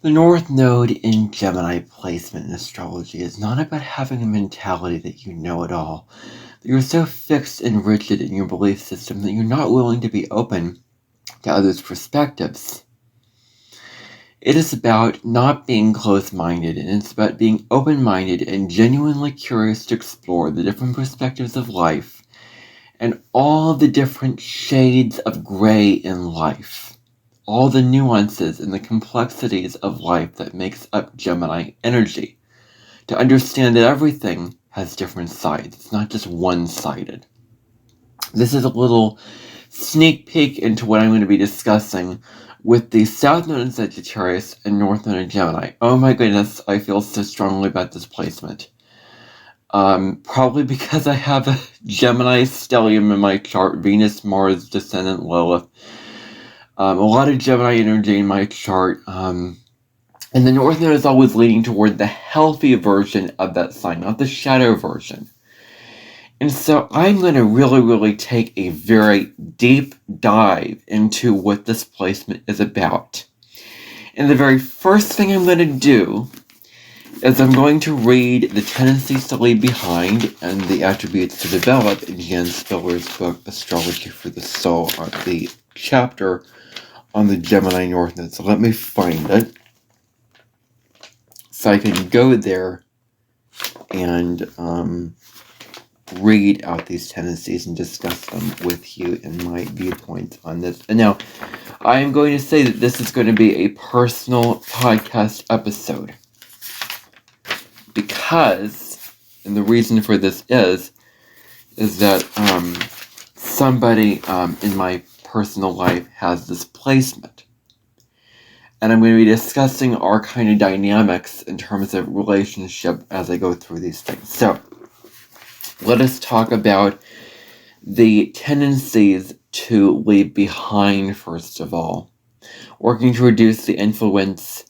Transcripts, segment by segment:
The North Node in Gemini placement in astrology is not about having a mentality that you know it all, that you're so fixed and rigid in your belief system that you're not willing to be open to others' perspectives. It is about not being closed-minded, and it's about being open-minded and genuinely curious to explore the different perspectives of life and all the different shades of gray in life. All the nuances and the complexities of life that makes up Gemini energy. To understand that everything has different sides. It's not just one-sided. This is a little sneak peek into what I'm going to be discussing with the South Node in Sagittarius and North Node in Gemini. Oh my goodness, I feel so strongly about this placement. Probably because I have a Gemini stellium in my chart, Venus, Mars, Descendant, Lilith. A lot of Gemini energy in my chart, and the North Node is always leaning toward the healthy version of that sign, not the shadow version. And so I'm going to really take a very deep dive into what this placement is about. And the very first thing I'm going to do is I'm going to read the tendencies to leave behind and the attributes to develop in Jan Spiller's book, Astrology for the Soul, the chapter on the Gemini North Node. So let me find it so I can go there and read out these tendencies and discuss them with you and my viewpoints on this. And now, I am going to say that this is going to be a personal podcast episode. Because, and the reason for this is that somebody in my personal life has this placement. And I'm going to be discussing our kind of dynamics in terms of relationship as I go through these things. So, let us talk about the tendencies to leave behind, first of all. Working to reduce the influence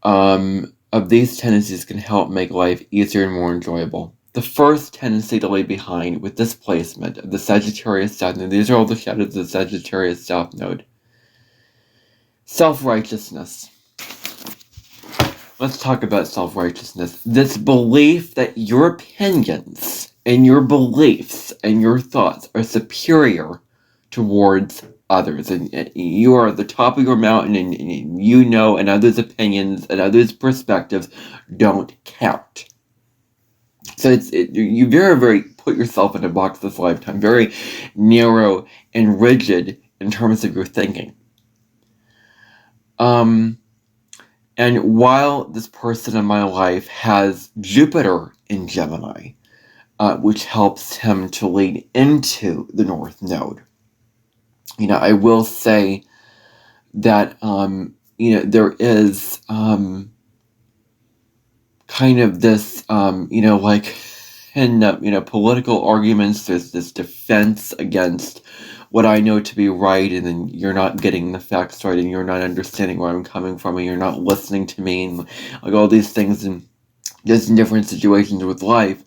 of these tendencies can help make life easier and more enjoyable. The first tendency to leave behind with this placement of the Sagittarius South Node, these are all the shadows of the Sagittarius South Node. Self-righteousness. Let's talk about self-righteousness. This belief that your opinions and your beliefs and your thoughts are superior towards others, and you are at the top of your mountain, and you know, and others' opinions and others' perspectives don't count. So you very put yourself in a box this lifetime, very narrow and rigid in terms of your thinking. And while this person in my life has Jupiter in Gemini, which helps him to lead into the North Node, I will say that, there is kind of this, like in, political arguments, there's this defense against what I know to be right, and then you're not getting the facts right, and you're not understanding where I'm coming from, and you're not listening to me, and like all these things, and just in different situations with life,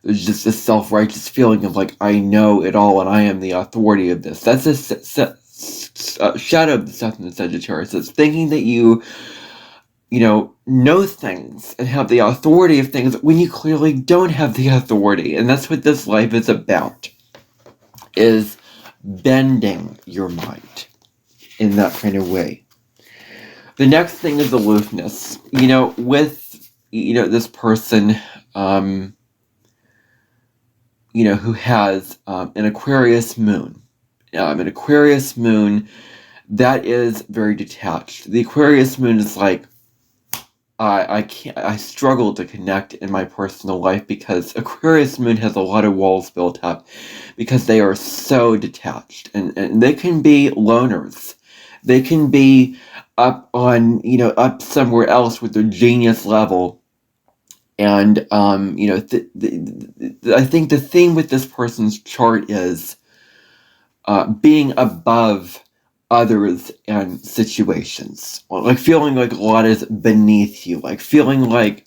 there's just this self-righteous feeling of like, I know it all, and I am the authority of this. That's a shadow of the South Node Sagittarius. It's thinking that you know things and have the authority of things when you clearly don't have the authority. And that's what this life is about, is bending your mind in that kind of way. The next thing is aloofness. With, this person, who has an Aquarius moon. An Aquarius moon that is very detached. The Aquarius moon is like, I struggle to connect in my personal life because Aquarius moon has a lot of walls built up because they are so detached, and they can be loners. They can be up on, up somewhere else with their genius level. And, I think the theme with this person's chart is being above others and situations, like feeling like a lot is beneath you, like feeling like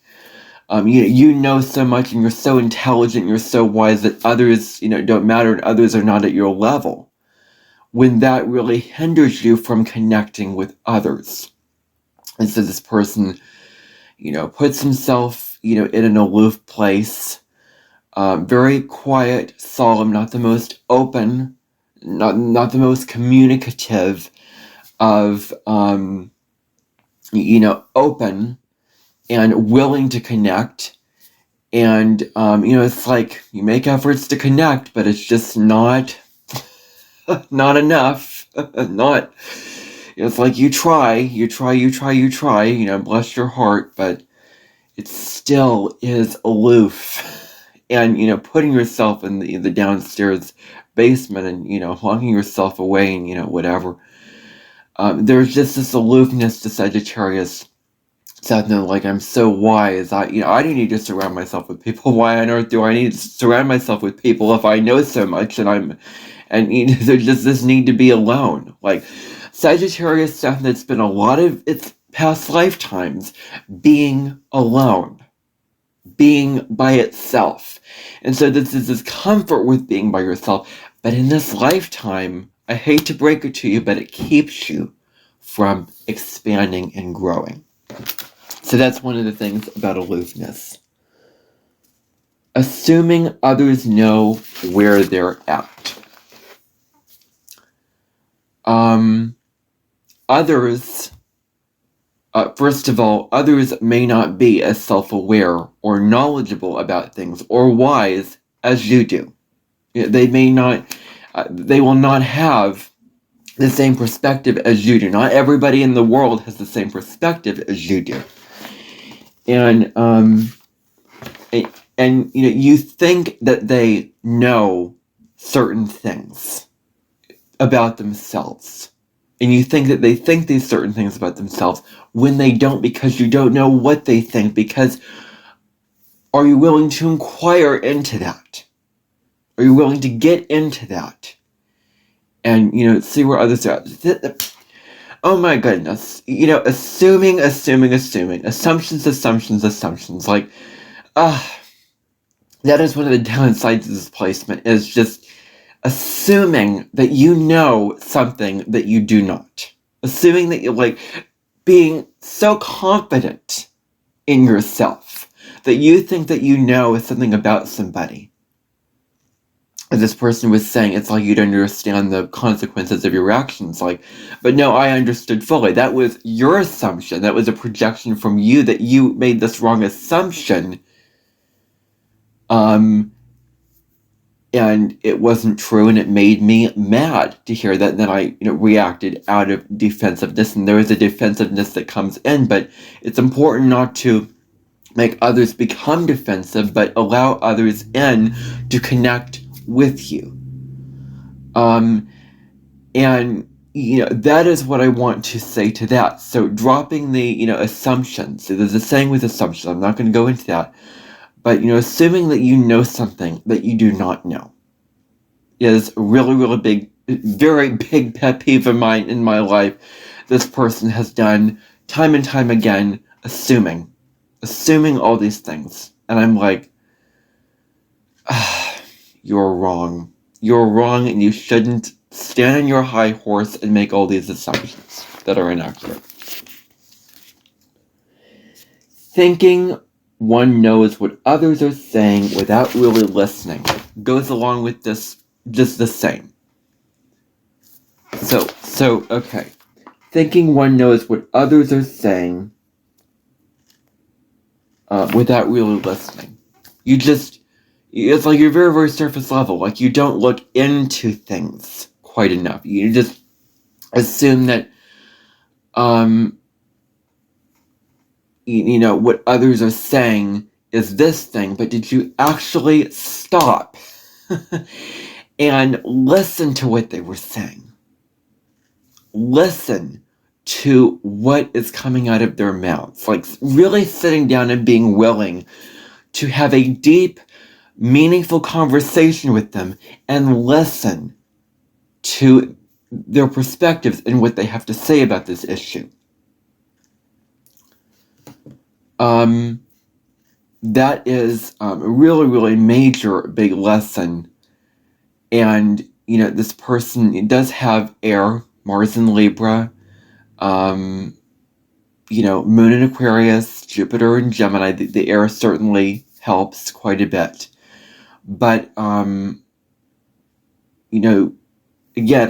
you know so much and you're so intelligent, you're so wise that others don't matter and others are not at your level, when that really hinders you from connecting with others. And so this person, puts himself, in an aloof place, very quiet, solemn, not the most open, not the most communicative of, open and willing to connect. And, it's like you make efforts to connect, but it's just not enough. It's like you try, bless your heart, but it still is aloof. And, putting yourself in the downstairs basement and, locking yourself away and, whatever. There's just this aloofness to Sagittarius. Something like, I'm so wise. I don't need to surround myself with people. Why on earth do I need to surround myself with people if I know so much and there's just this need to be alone? Like, Sagittarius stuff that's been a lot of its past lifetimes being alone, being by itself. And so this is this comfort with being by yourself. But in this lifetime, I hate to break it to you, but it keeps you from expanding and growing. So that's one of the things about aloofness. Assuming others know where they're at. First of all, others may not be as self-aware or knowledgeable about things or wise as you do. They will not have the same perspective as you do. Not everybody in the world has the same perspective as you do. And you think that they know certain things about themselves. And you think that they think these certain things about themselves when they don't, because you don't know what they think. Because are you willing to inquire into that? Are you willing to get into that? And, see where others are at? Oh my goodness. Assuming. Assumptions. Like, that is one of the downsides of this placement, is just assuming that you know something that you do not. Assuming that you're being so confident in yourself that you think that you know something about somebody. As this person was saying, it's like you don't understand the consequences of your actions. But no, I understood fully. That was your assumption. That was a projection from you, that you made this wrong assumption. And it wasn't true, and it made me mad to hear that. And then I reacted out of defensiveness, and there is a defensiveness that comes in, but it's important not to make others become defensive, but allow others in to connect with you. And that is what I want to say to that. So dropping the assumptions. So there's a saying with assumptions. I'm not going to go into that. But, assuming that you know something that you do not know is a really, really big, very big pet peeve of mine in my life. This person has done time and time again, assuming all these things. And I'm like, you're wrong. You're wrong, and you shouldn't stand on your high horse and make all these assumptions that are inaccurate. Thinking one knows what others are saying without really listening goes along with this, just the same. So, okay. Thinking one knows what others are saying without really listening. It's like you're very, very surface level. Like, you don't look into things quite enough. You just assume that, what others are saying is this thing, but did you actually stop and listen to what they were saying? Listen to what is coming out of their mouths. Like, really sitting down and being willing to have a deep, meaningful conversation with them and listen to their perspectives and what they have to say about this issue. That is a really, really major, big lesson. And, this person does have air, Mars in Libra. Moon in Aquarius, Jupiter in Gemini, the air certainly helps quite a bit. But, again,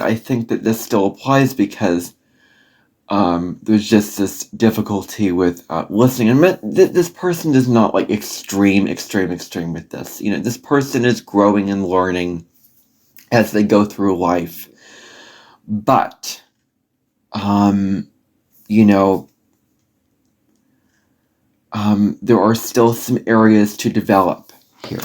I think that this still applies because there's just this difficulty with listening. And this person is not like extreme with this. This person is growing and learning as they go through life. But, there are still some areas to develop here.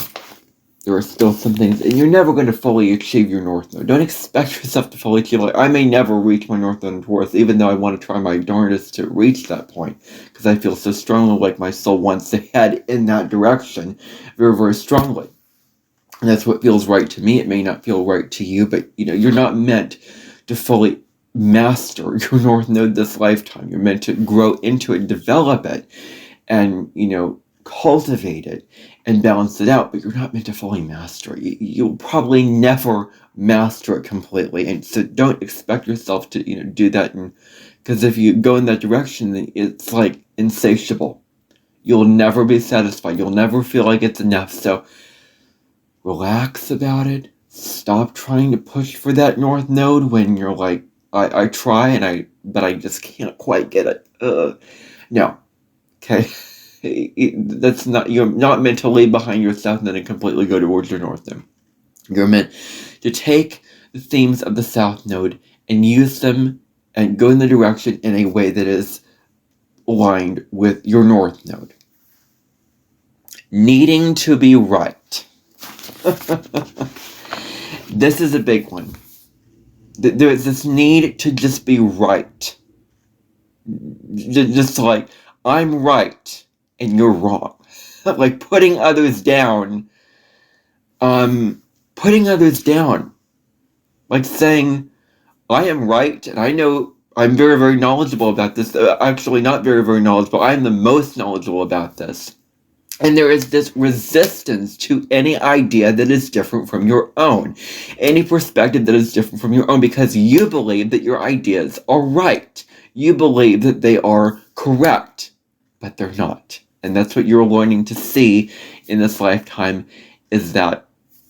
There are still some things, and you're never going to fully achieve your North Node. Don't expect yourself to fully achieve. Like, I may never reach my North Node in Taurus, even though I want to try my darndest to reach that point, because I feel so strongly like my soul wants to head in that direction very, very strongly. And that's what feels right to me. It may not feel right to you, but, you're not meant to fully master your North Node this lifetime. You're meant to grow into it, develop it, and, cultivate it and balance it out, but you're not meant to fully master it. You'll probably never master it completely, and so don't expect yourself to, do that, because if you go in that direction, then it's like insatiable. You'll never be satisfied. You'll never feel like it's enough. So relax about it. Stop trying to push for that North Node when you're like, I try, but I just can't quite get it. No. Okay. That's not, you're not meant to leave behind your South Node and completely go towards your North Node. You're meant to take the themes of the South Node and use them and go in the direction in a way that is aligned with your North Node. Needing to be right. This is a big one. There's this need to just be right. Just like, I'm right and you're wrong. Like putting others down. Like saying, I am right and I know I'm very, very knowledgeable about this. Actually, not very, very knowledgeable. I'm the most knowledgeable about this. And there is this resistance to any idea that is different from your own. Any perspective that is different from your own, because you believe that your ideas are right. You believe that they are correct, but they're not. And that's what you're learning to see in this lifetime, is that,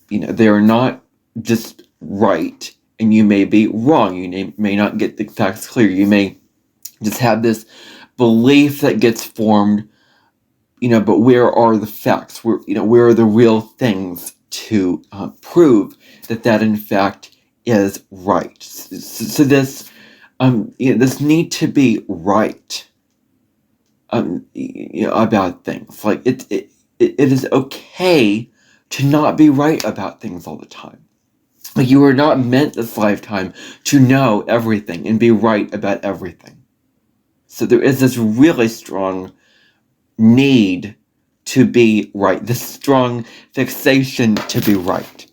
they are not just right, and you may be wrong. You may not get the facts clear. You may just have this belief that gets formed, but where are the facts? Where are the real things to prove that in fact is right? So this, this need to be right, about things. Like it is okay to not be right about things all the time. Like you are not meant this lifetime to know everything and be right about everything. So there is this really strong need to be right, this strong fixation to be right.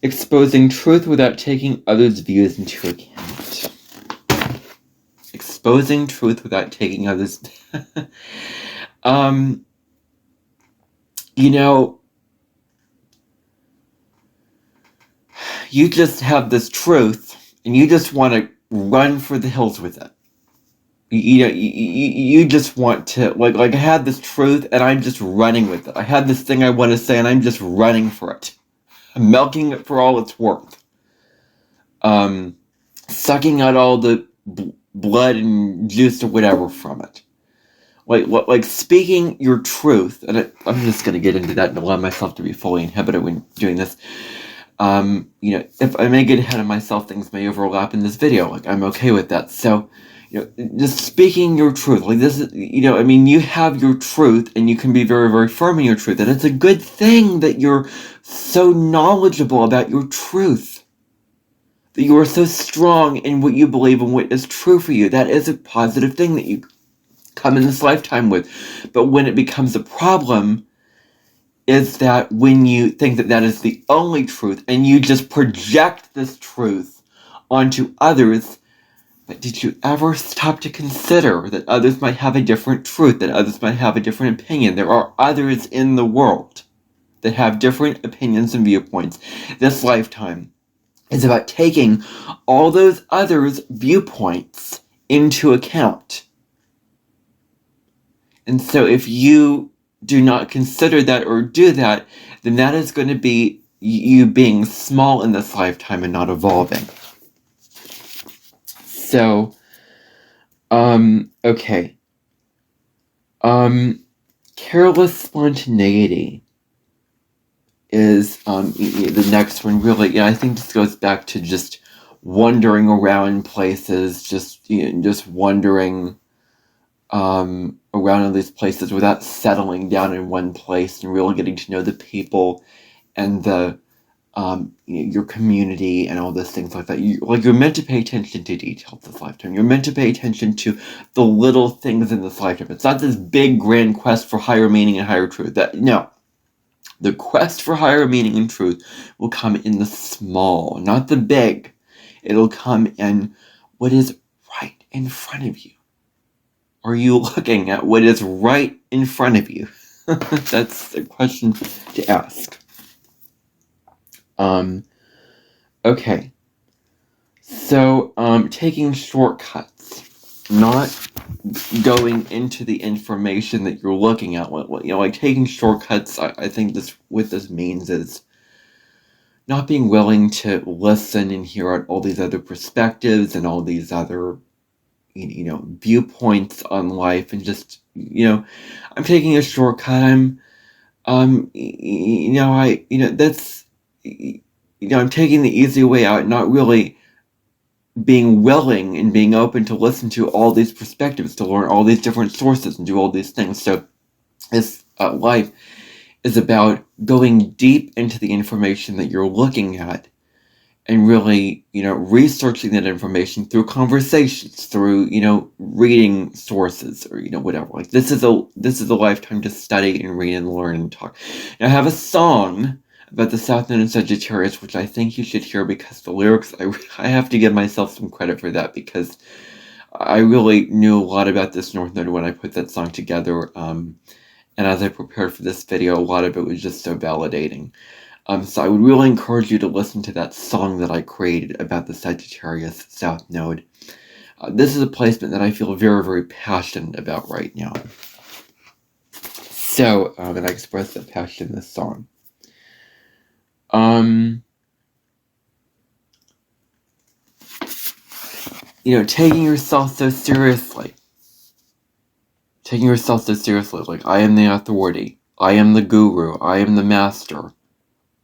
Exposing truth without taking others' views into account. Exposing truth without taking others. You just have this truth and you just want to run for the hills with it. You just want to, like I had this truth and I'm just running with it. I had this thing I want to say and I'm just running for it. I'm milking it for all it's worth. Sucking out all the blood and juice or whatever from it. Like speaking your truth, and I'm just going to get into that and allow myself to be fully inhibited when doing this. If I may get ahead of myself, things may overlap in this video. Like, I'm okay with that. So, just speaking your truth. Like, this is, you have your truth, and you can be very, very firm in your truth. And it's a good thing that you're so knowledgeable about your truth. That you are so strong in what you believe and what is true for you. That is a positive thing that you come in this lifetime with. But when it becomes a problem, is that when you think that is the only truth and you just project this truth onto others, but did you ever stop to consider that others might have a different truth, that others might have a different opinion? There are others in the world that have different opinions and viewpoints. This lifetime is about taking all those others' viewpoints into account. And so if you do not consider that or do that, then that is going to be you being small in this lifetime and not evolving. So, okay. Careless spontaneity is the next one. Really, yeah, I think this goes back to just wandering around places, just wandering around all these places without settling down in one place and really getting to know the people and the your community and all those things like that. You're meant to pay attention to details this lifetime. You're meant to pay attention to the little things in this lifetime. It's not this big grand quest for higher meaning and higher truth. No. The quest for higher meaning and truth will come in the small, not the big. It'll come in what is right in front of you. Are you looking at what is right in front of you? That's the question to ask. Okay. So, taking shortcuts, not going into the information that you're looking at. Like taking shortcuts, I think what this means is not being willing to listen and hear out all these other perspectives and all these other, viewpoints on life, and just, I'm taking a shortcut. I'm taking the easy way out, not really being willing and being open to listen to all these perspectives, to learn all these different sources and do all these things. So this life is about going deep into the information that you're looking at and really, researching that information through conversations, through, reading sources or, whatever. Like this is a lifetime to study and read and learn and talk. Now I have a song about the South Node and Sagittarius, which I think you should hear, because the lyrics, I have to give myself some credit for that, because I really knew a lot about this North Node when I put that song together. And as I prepared for this video, a lot of it was just so validating. So I would really encourage you to listen to that song that I created about the Sagittarius South Node. This is a placement that I feel very, very passionate about right now. So, and I express that passion in this song. Taking yourself so seriously. Like, I am the authority. I am the guru. I am the master.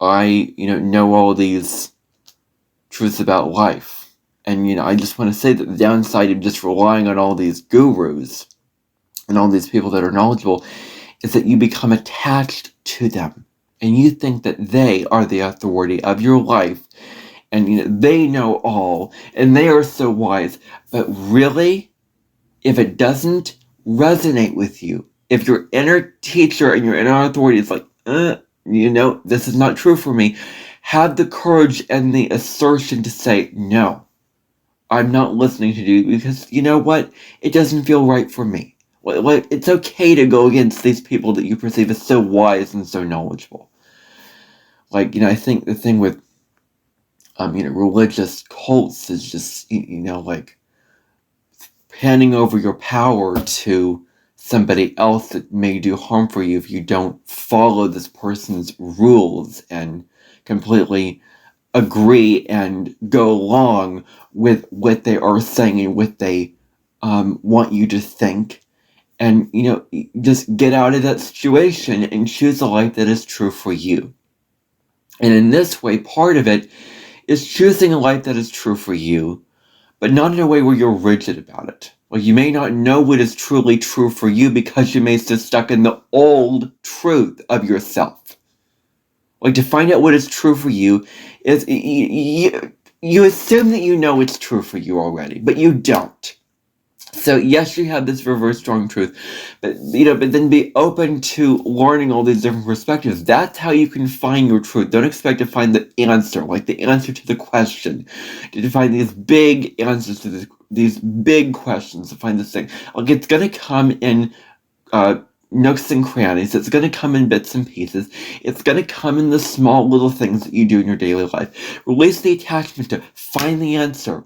I, know all these truths about life. And, I just want to say that the downside of just relying on all these gurus and all these people that are knowledgeable is that you become attached to them. And you think that they are the authority of your life. And, they know all. And they are so wise. But really, if it doesn't resonate with you, if your inner teacher and your inner authority is like, this is not true for me, have the courage and the assertion to say, no, I'm not listening to you, because you know what? It doesn't feel right for me. Like, it's okay to go against these people that you perceive as so wise and so knowledgeable. Like, I think the thing with, religious cults is just, like handing over your power to somebody else that may do harm for you if you don't follow this person's rules and completely agree and go along with what they are saying and what they want you to think. And, just get out of that situation and choose a life that is true for you. And in this way, part of it is choosing a life that is true for you, but not in a way where you're rigid about it. Like, you may not know what is truly true for you because you may stay stuck in the old truth of yourself. Like, to find out what is true for you is, you assume that you know it's true for you already, but you don't. So yes, you have this very, very strong truth, but then be open to learning all these different perspectives. That's how you can find your truth. Don't expect to find the answer, like the answer to the question, to find these big answers to these big questions, to find this thing. Like, it's going to come in nooks and crannies. It's going to come in bits and pieces. It's going to come in the small little things that you do in your daily life. Release the attachment to find the answer.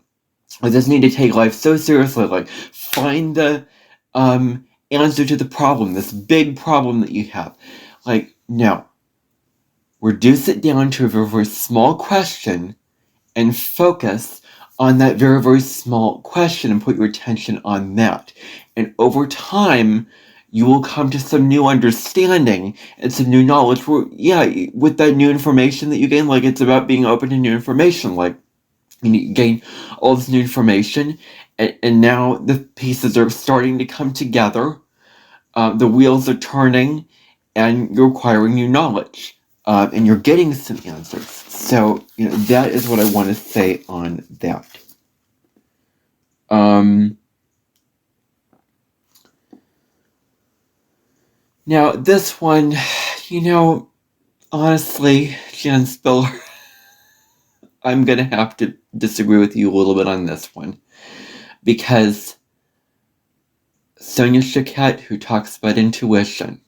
I just need to take life so seriously, like find the answer to the problem, this big problem that you have. Like, no. Reduce it down to a very, very small question and focus on that very, very small question and put your attention on that. And over time, you will come to some new understanding and some new knowledge where, yeah, with that new information that you gain, like it's about being open to new information. Like, you gain all this new information, and now the pieces are starting to come together. The wheels are turning, and you're acquiring new knowledge, and you're getting some answers. So, that is what I want to say on that. Now, this one, honestly, Jan Spiller, I'm going to have to disagree with you a little bit on this one. Because Sonia Choquette, who talks about intuition,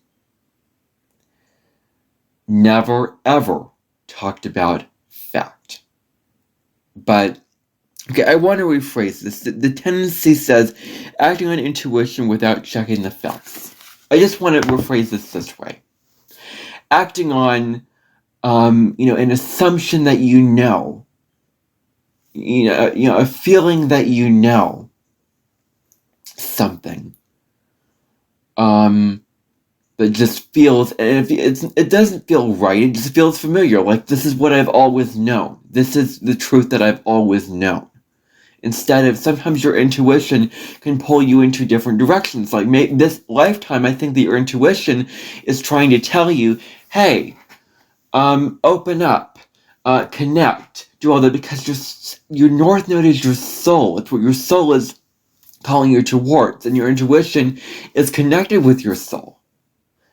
never, ever talked about fact. But, okay, I want to rephrase this. The tendency says acting on intuition without checking the facts. I just want to rephrase this way. Acting on, an assumption that a feeling that something, that just feels, and it doesn't feel right, it just feels familiar, like this is what I've always known. This is the truth that I've always known. Instead of, sometimes your intuition can pull you into different directions. Like this lifetime, I think that your intuition is trying to tell you, hey, open up, connect, do all that, because your North Node is your soul. It's what your soul is calling you towards, and your intuition is connected with your soul.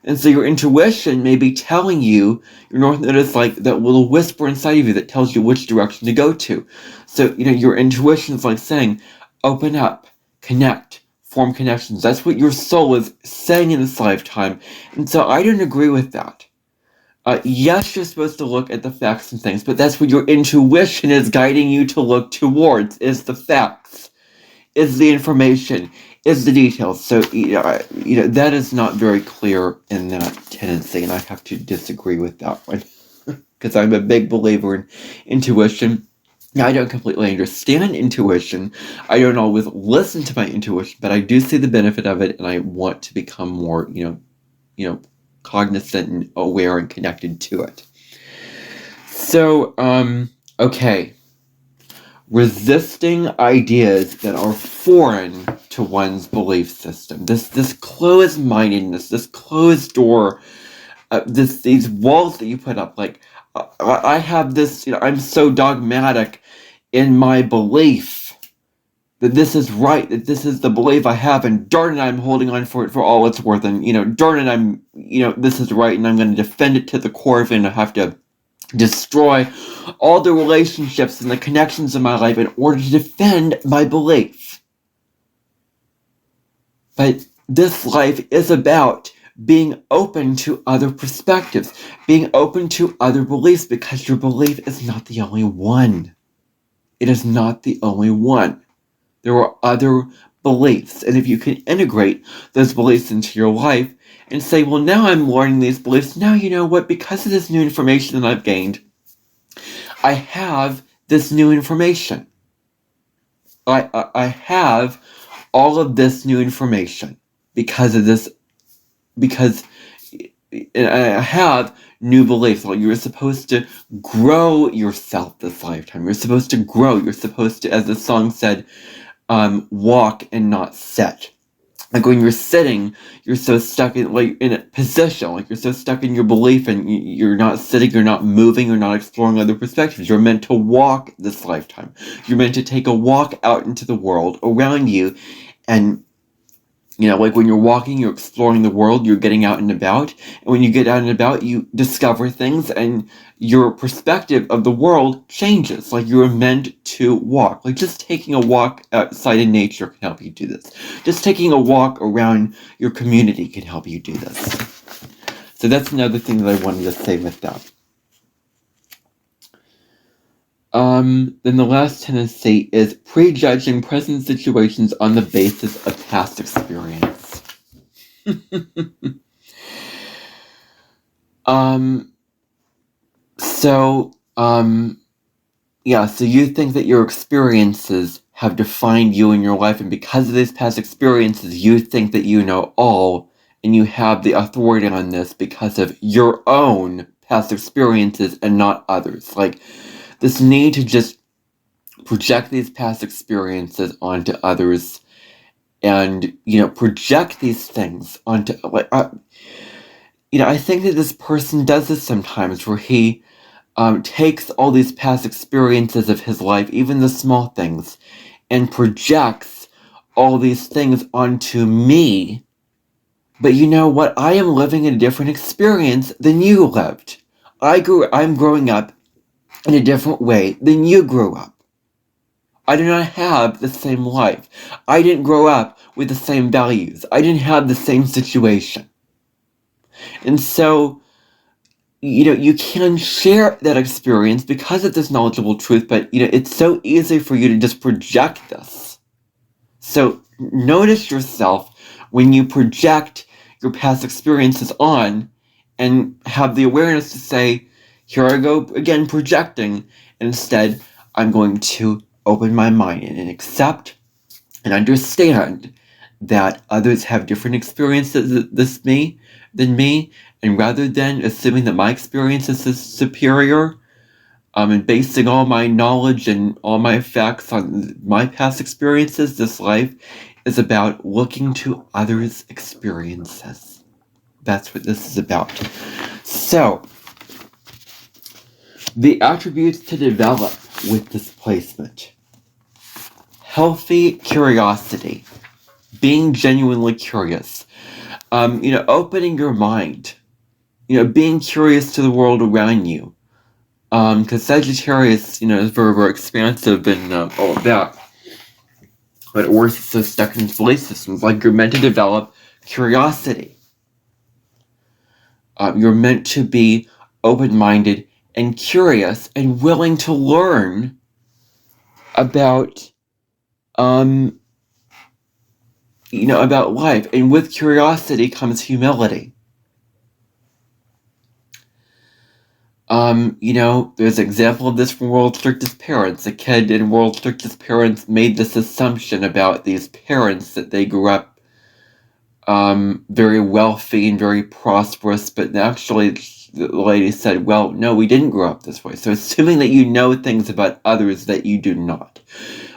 And so your intuition may be telling you, your North Node is like that little whisper inside of you that tells you which direction to go to. So, your intuition is like saying, open up, connect, form connections. That's what your soul is saying in this lifetime. And so I don't agree with that. Yes, you're supposed to look at the facts and things, but that's what your intuition is guiding you to look towards, is the facts, is the information, is the details. So, that is not very clear in that tendency, and I have to disagree with that one. Because I'm a big believer in intuition. Now, I don't completely understand intuition. I don't always listen to my intuition, but I do see the benefit of it, and I want to become more, cognizant and aware and connected to it. So, okay. Resisting ideas that are foreign to one's belief system. This closed-mindedness, this closed door, these walls that you put up. Like, I have this, I'm so dogmatic in my belief that this is right, that this is the belief I have, and darn it, I'm holding on for it for all it's worth, and, darn it, this is right, and I'm going to defend it to the core of it, and I have to destroy all the relationships and the connections in my life in order to defend my belief. But this life is about being open to other perspectives, being open to other beliefs, because your belief is not the only one. It is not the only one. There are other beliefs, and if you can integrate those beliefs into your life and say, well, now I'm learning these beliefs, now you know what, because of this new information that I've gained, I have this new information. I have all of this new information because of this, because I have new beliefs. Well, you're supposed to grow yourself this lifetime. You're supposed to grow. You're supposed to, as the song said, walk and not sit. Like when you're sitting, you're so stuck in a position, like you're so stuck in your belief, and you're not sitting, you're not moving, you're not exploring other perspectives. You're meant to walk this lifetime. You're meant to take a walk out into the world around you, and like when you're walking, you're exploring the world, you're getting out and about, and when you get out and about, you discover things, and your perspective of the world changes. Like you're meant to walk. Like just taking a walk outside in nature can help you do this. Just taking a walk around your community can help you do this. So that's another thing that I wanted to say with that. Then the last tendency is prejudging present situations on the basis of past experience. So you think that your experiences have defined you in your life, and because of these past experiences, you think that you know all, and you have the authority on this because of your own past experiences and not others. Like, this need to just project these past experiences onto others, and, project these things onto, I think that this person does this sometimes, where he takes all these past experiences of his life, even the small things, and projects all these things onto me. But you know what? I am living a different experience than you lived. I'm growing up in a different way than you grew up. I do not have the same life. I didn't grow up with the same values. I didn't have the same situation. And so, you can share that experience because of this knowledgeable truth, but, it's so easy for you to just project this. So notice yourself when you project your past experiences on, and have the awareness to say, here I go again projecting, and instead I'm going to open my mind and accept and understand that others have different experiences than me, and rather than assuming that my experience is superior, and basing all my knowledge and all my facts on my past experiences, this life is about looking to others' experiences. That's what this is about. So, the attributes to develop with this placement: healthy curiosity, being genuinely curious, opening your mind, being curious to the world around you. Because Sagittarius, is very, very expansive and all of that. But Earth is so stuck in its belief systems. Like, you're meant to develop curiosity. You're meant to be open-minded and curious and willing to learn about, about life. And with curiosity comes humility. There's an example of this from World's Strictest Parents. A kid in World's Strictest Parents made this assumption about these parents that they grew up very wealthy and very prosperous, but actually the lady said, well, no, we didn't grow up this way. So assuming that you know things about others that you do not.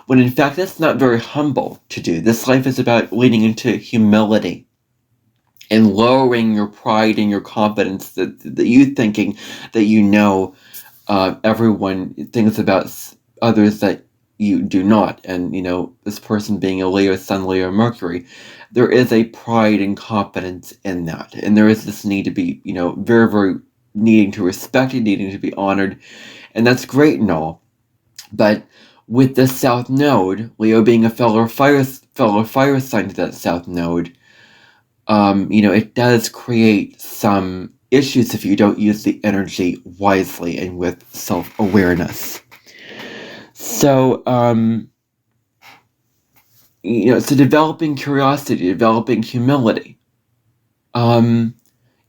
When in fact, that's not very humble to do. This life is about leaning into humility and lowering your pride and your confidence that you thinking that you know everyone thinks about others that you do not. And, this person being a Leo, Sun, Leo, Mercury, there is a pride and confidence in that. And there is this need to be, very, very needing to respect and needing to be honored. And that's great and all. But with the South Node, Leo being a fellow fire sign to that South Node, it does create some issues if you don't use the energy wisely and with self-awareness. So, so developing curiosity, developing humility. And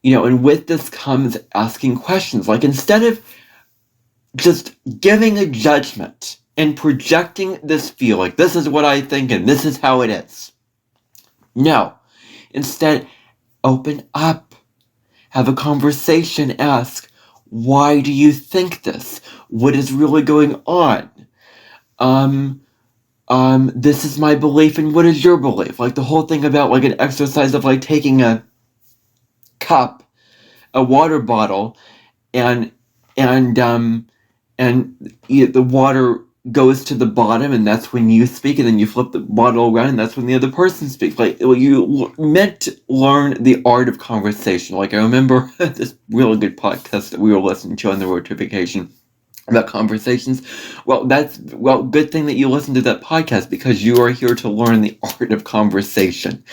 with this comes asking questions. Like, instead of just giving a judgment and projecting this feel, like, this is what I think and this is how it is. No. Instead, open up. Have a conversation. Ask, why do you think this? What is really going on? This is my belief, and what is your belief? Like, the whole thing about, like, an exercise of, like, taking a cup, a water bottle, and the water goes to the bottom, and that's when you speak, and then you flip the bottle around, and that's when the other person speaks. Like, you meant to learn the art of conversation. Like, I remember this really good podcast that we were listening to on the road to vacation about conversations. Well, good thing that you listen to that podcast, because you are here to learn the art of conversation,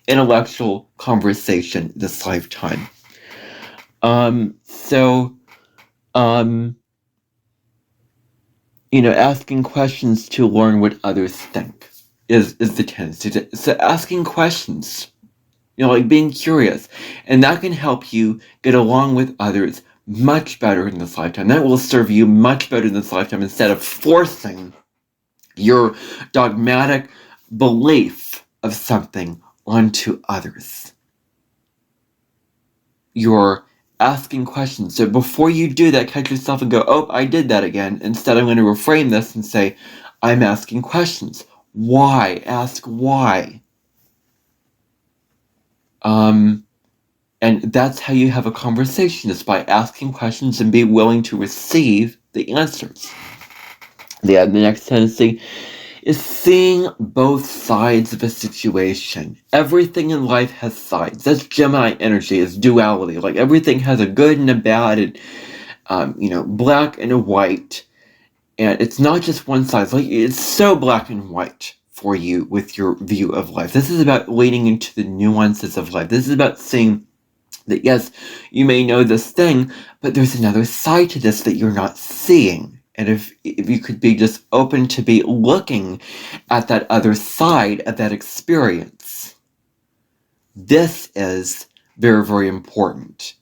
intellectual conversation this lifetime. Asking questions to learn what others think is the tendency. So asking questions, like being curious, and that can help you get along with others much better in this lifetime. That will serve you much better in this lifetime instead of forcing your dogmatic belief of something onto others. You're asking questions. So before you do that, catch yourself and go, oh, I did that again. Instead, I'm going to reframe this and say, I'm asking questions. Why? Ask why. And that's how you have a conversation, is by asking questions and be willing to receive the answers. The next tendency is seeing both sides of a situation. Everything in life has sides. That's Gemini energy, is duality. Like everything has a good and a bad, and black and a white. And it's not just one side. Like it's so black and white for you with your view of life. This is about leaning into the nuances of life. This is about seeing that, yes, you may know this thing, but there's another side to this that you're not seeing. And if you could be just open to be looking at that other side of that experience, this is very, very important.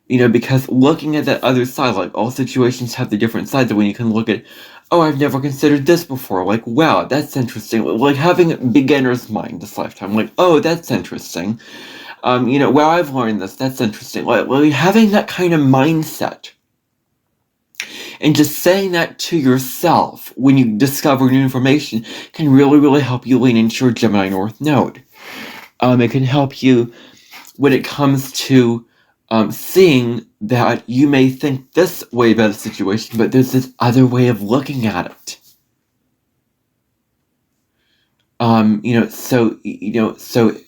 Because looking at that other side, like all situations have the different sides, and when you can look at, oh, I've never considered this before, like, wow, that's interesting. Like having a beginner's mind this lifetime, like, oh, that's interesting. Wow, I've learned this, that's interesting. Like having that kind of mindset. And just saying that to yourself when you discover new information can really, really help you lean into your Gemini North Node. It can help you when it comes to seeing that you may think this way about a situation, but there's this other way of looking at it. So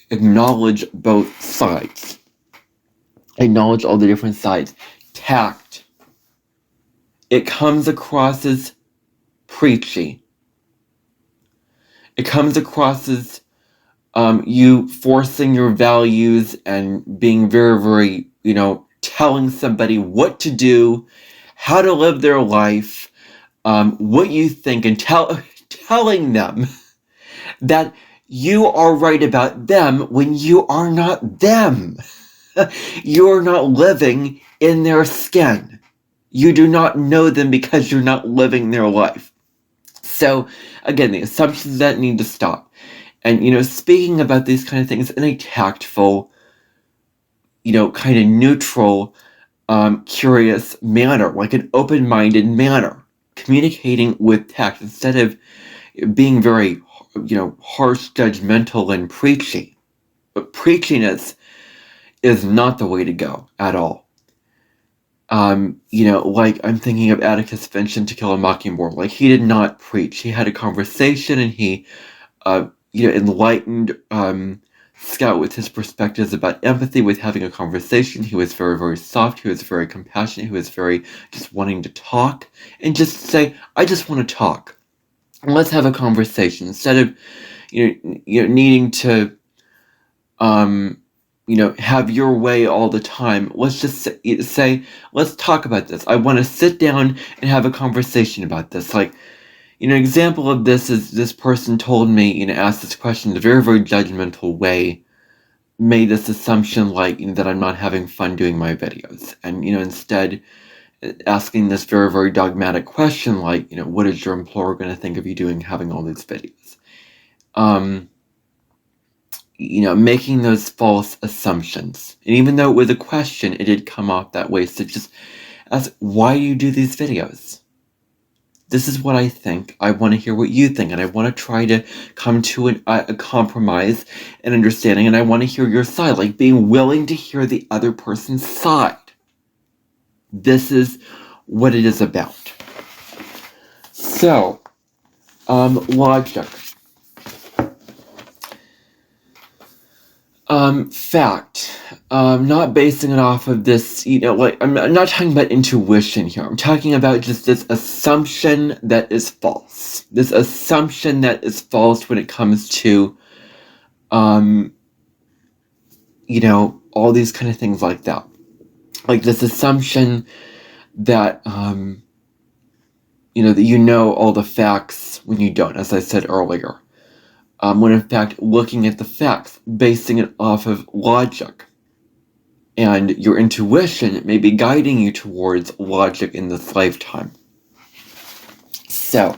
acknowledge both sides. Acknowledge all the different sides. Tact. It comes across as preachy. It comes across as you forcing your values and being very, very, telling somebody what to do, how to live their life, what you think, and telling them that you are right about them when you are not them. You're not living in their skin. You do not know them because you're not living their life. So, again, the assumptions that need to stop. And, speaking about these kind of things in a tactful, kind of neutral, curious manner, like an open-minded manner, communicating with tact instead of being very, harsh, judgmental, and preachy. But preachiness is not the way to go at all. Like I'm thinking of Atticus Finch in To Kill a Mockingbird. Like he did not preach. He had a conversation and he, enlightened Scout with his perspectives about empathy, with having a conversation. He was very, very soft. He was very compassionate. He was very just wanting to talk and just say, I just want to talk. And let's have a conversation instead of, needing to, have your way all the time. Let's just say, let's talk about this. I want to sit down and have a conversation about this. Like, an example of this is this person told me, asked this question in a very, very judgmental way, made this assumption like, that I'm not having fun doing my videos. And, instead asking this very, very dogmatic question like, what is your employer going to think of you having all these videos? Making those false assumptions. And even though it was a question, it did come off that way. So just ask, why do you do these videos? This is what I think. I want to hear what you think, and I want to try to come to a compromise and understanding, and I want to hear your side, like being willing to hear the other person's side. This is what it is about. So, logic. Fact. Not basing it off of this, I'm not talking about intuition here. I'm talking about just this assumption that is false. This assumption that is false when it comes to, all these kind of things like that. Like this assumption that, that you know all the facts when you don't, as I said earlier. When in fact, looking at the facts, basing it off of logic, and your intuition may be guiding you towards logic in this lifetime. So,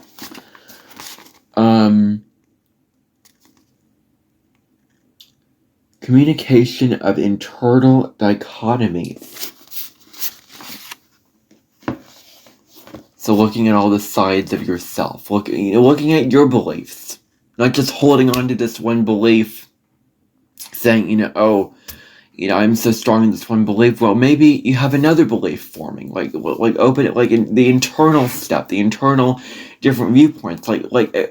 communication of internal dichotomies. So looking at all the sides of yourself, looking at your beliefs, not just holding on to this one belief, saying, I'm so strong in this one belief. Well, maybe you have another belief forming, like open it, like in the internal step, the internal different viewpoints, like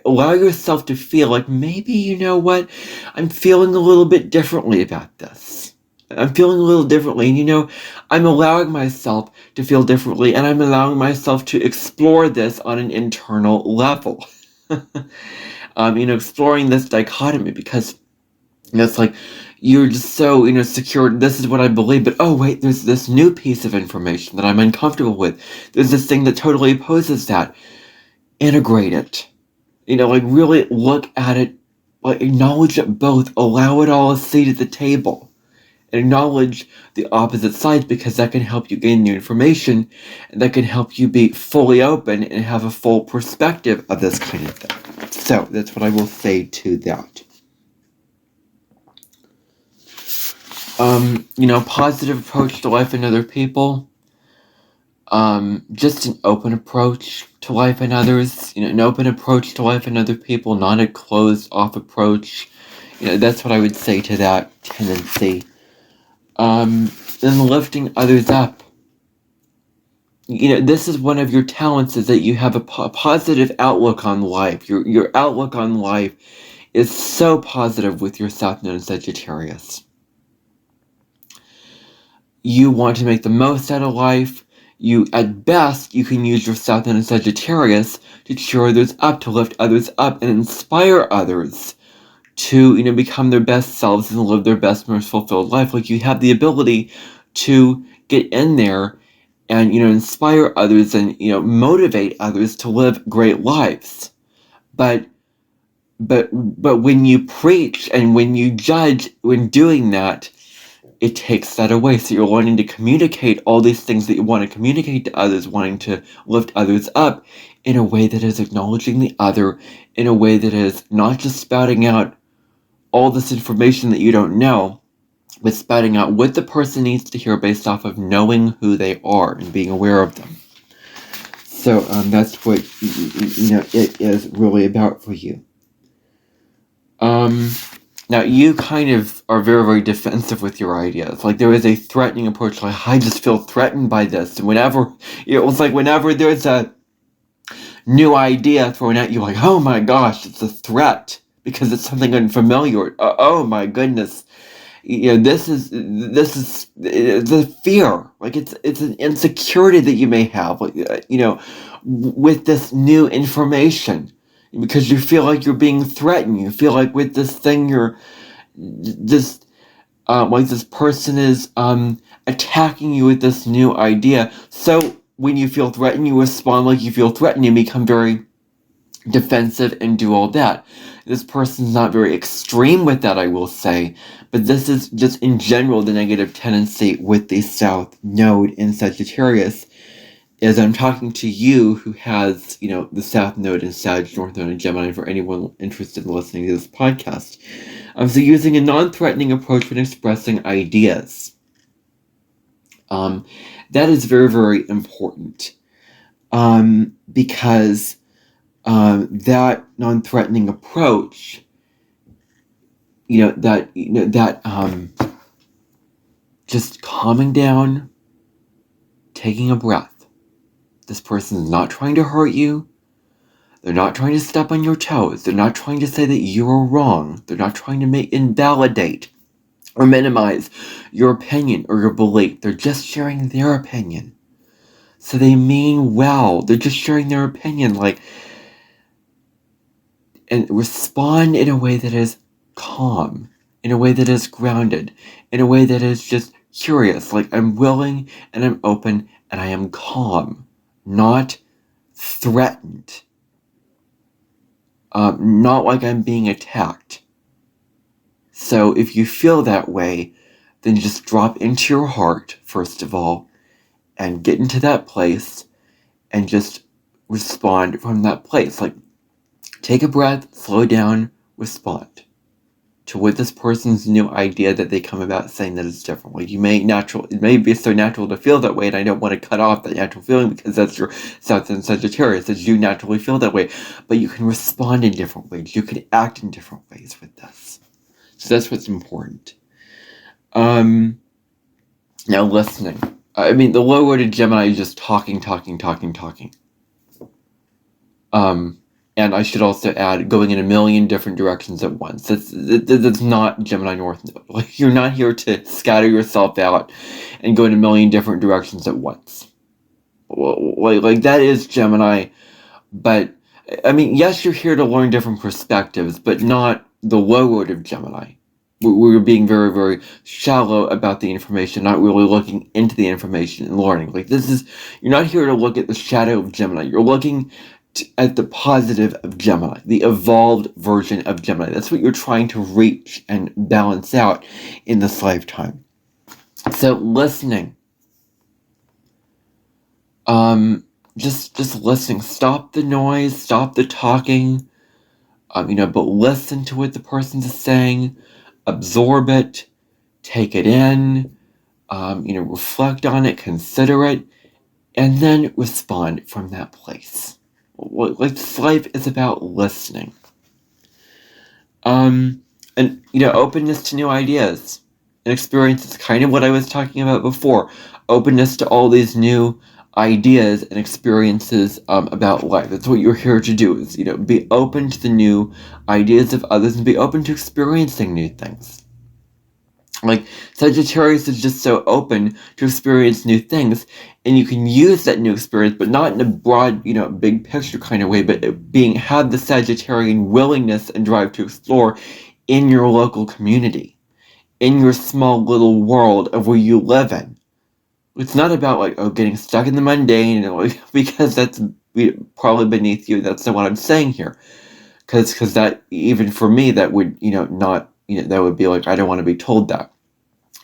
allow yourself to feel like, maybe, you know what, I'm feeling a little bit differently about this. I'm feeling a little differently, and I'm allowing myself to feel differently, and I'm allowing myself to explore this on an internal level. Exploring this dichotomy, because it's like you're just so secure. This is what I believe, but oh wait, there's this new piece of information that I'm uncomfortable with. There's this thing that totally opposes that. Integrate it. Really look at it. Acknowledge it both. Allow it all a seat at the table. And acknowledge the opposite sides, because that can help you gain new information, and that can help you be fully open and have a full perspective of this kind of thing. So that's what I will say to that. Positive approach to life and other people. Just an open approach to life and others. An open approach to life and other people, not a closed off approach. That's what I would say to that tendency. Then lifting others up. This is one of your talents, is that you have a positive outlook on life. Your outlook on life is so positive with your South Node in Sagittarius. You want to make the most out of life. At best, you can use your South Node in Sagittarius to cheer others up, to lift others up, and inspire others to, become their best selves and live their best, most fulfilled life. Like, you have the ability to get in there and, inspire others and, motivate others to live great lives. But when you preach and when you judge when doing that, it takes that away. So you're wanting to communicate all these things that you want to communicate to others, wanting to lift others up in a way that is acknowledging the other, in a way that is not just spouting out all this information that you don't know, but spouting out what the person needs to hear based off of knowing who they are and being aware of them. So that's what it is really about for you. Now, you kind of are very, very defensive with your ideas. Like, there is a threatening approach. Like, I just feel threatened by this. And whenever there's a new idea thrown at you, like, oh my gosh, it's a threat because it's something unfamiliar. Oh my goodness. This is the fear. Like, it's an insecurity that you may have, with this new information. Because you feel like you're being threatened. You feel like with this thing you're just like this person is attacking you with this new idea. So when you feel threatened, you respond like you feel threatened. You become very defensive and do all that. This person's not very extreme with that, I will say, but this is just in general the negative tendency with the South Node in Sagittarius. As I'm talking to you who has, the South Node in Sag, North Node in Gemini, for anyone interested in listening to this podcast. So using a non-threatening approach when expressing ideas. That is very, very important. Because that non-threatening approach, just calming down, taking a breath. This person is not trying to hurt you. They're not trying to step on your toes. They're not trying to say that you're wrong. They're not trying to invalidate or minimize your opinion or your belief. They're just sharing their opinion. So they mean well. They're just sharing their opinion, and respond in a way that is calm, in a way that is grounded, in a way that is just curious. Like, I'm willing and I'm open and I am calm. Not threatened, not like I'm being attacked. So if you feel that way, then just drop into your heart, first of all, and get into that place and just respond from that place. Like, take a breath, slow down, respond to what this person's new idea that they come about saying that is different. Like, it may be so natural to feel that way, and I don't want to cut off that natural feeling because that's your South and Sagittarius, that you naturally feel that way. But you can respond in different ways. You can act in different ways with this. So that's what's important. Now listening. I mean, the low-rated Gemini is just talking. And I should also add, going in a million different directions at once. That's not Gemini North Node. Like, you're not here to scatter yourself out and go in a million different directions at once. Like that is Gemini, but, I mean, yes, you're here to learn different perspectives, but not the low-rated Gemini. We're being very, very shallow about the information, not really looking into the information and learning. Like, you're not here to look at the shadow of Gemini. You're looking at the positive of Gemini, the evolved version of Gemini. That's what you're trying to reach and balance out in this lifetime. So listening. Just listening. Stop the noise, stop the talking, but listen to what the person is saying, absorb it, take it in, reflect on it, consider it, and then respond from that place. Like, this life is about listening. And, openness to new ideas and experiences, kind of what I was talking about before. Openness to all these new ideas and experiences about life. That's what you're here to do, is, be open to the new ideas of others and be open to experiencing new things. Like, Sagittarius is just so open to experience new things, and you can use that new experience, but not in a broad, big picture kind of way, but have the Sagittarian willingness and drive to explore in your local community, in your small little world of where you live in. It's not about, getting stuck in the mundane, because that's probably beneath you. That's not what I'm saying here. Because that, even for me, that would, not, that would be like, I don't want to be told that.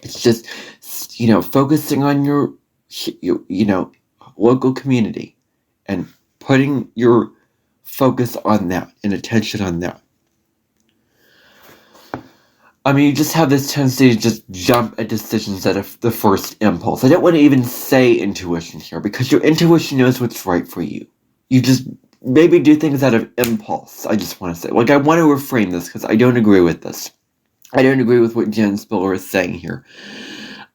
It's just, focusing on your local community and putting your focus on that and attention on that. I mean, you just have this tendency to just jump at decisions out of the first impulse. I don't want to even say intuition here, because your intuition knows what's right for you. You just maybe do things out of impulse, I just want to say. I want to reframe this, because I don't agree with this. I don't agree with what Jen Spiller is saying here.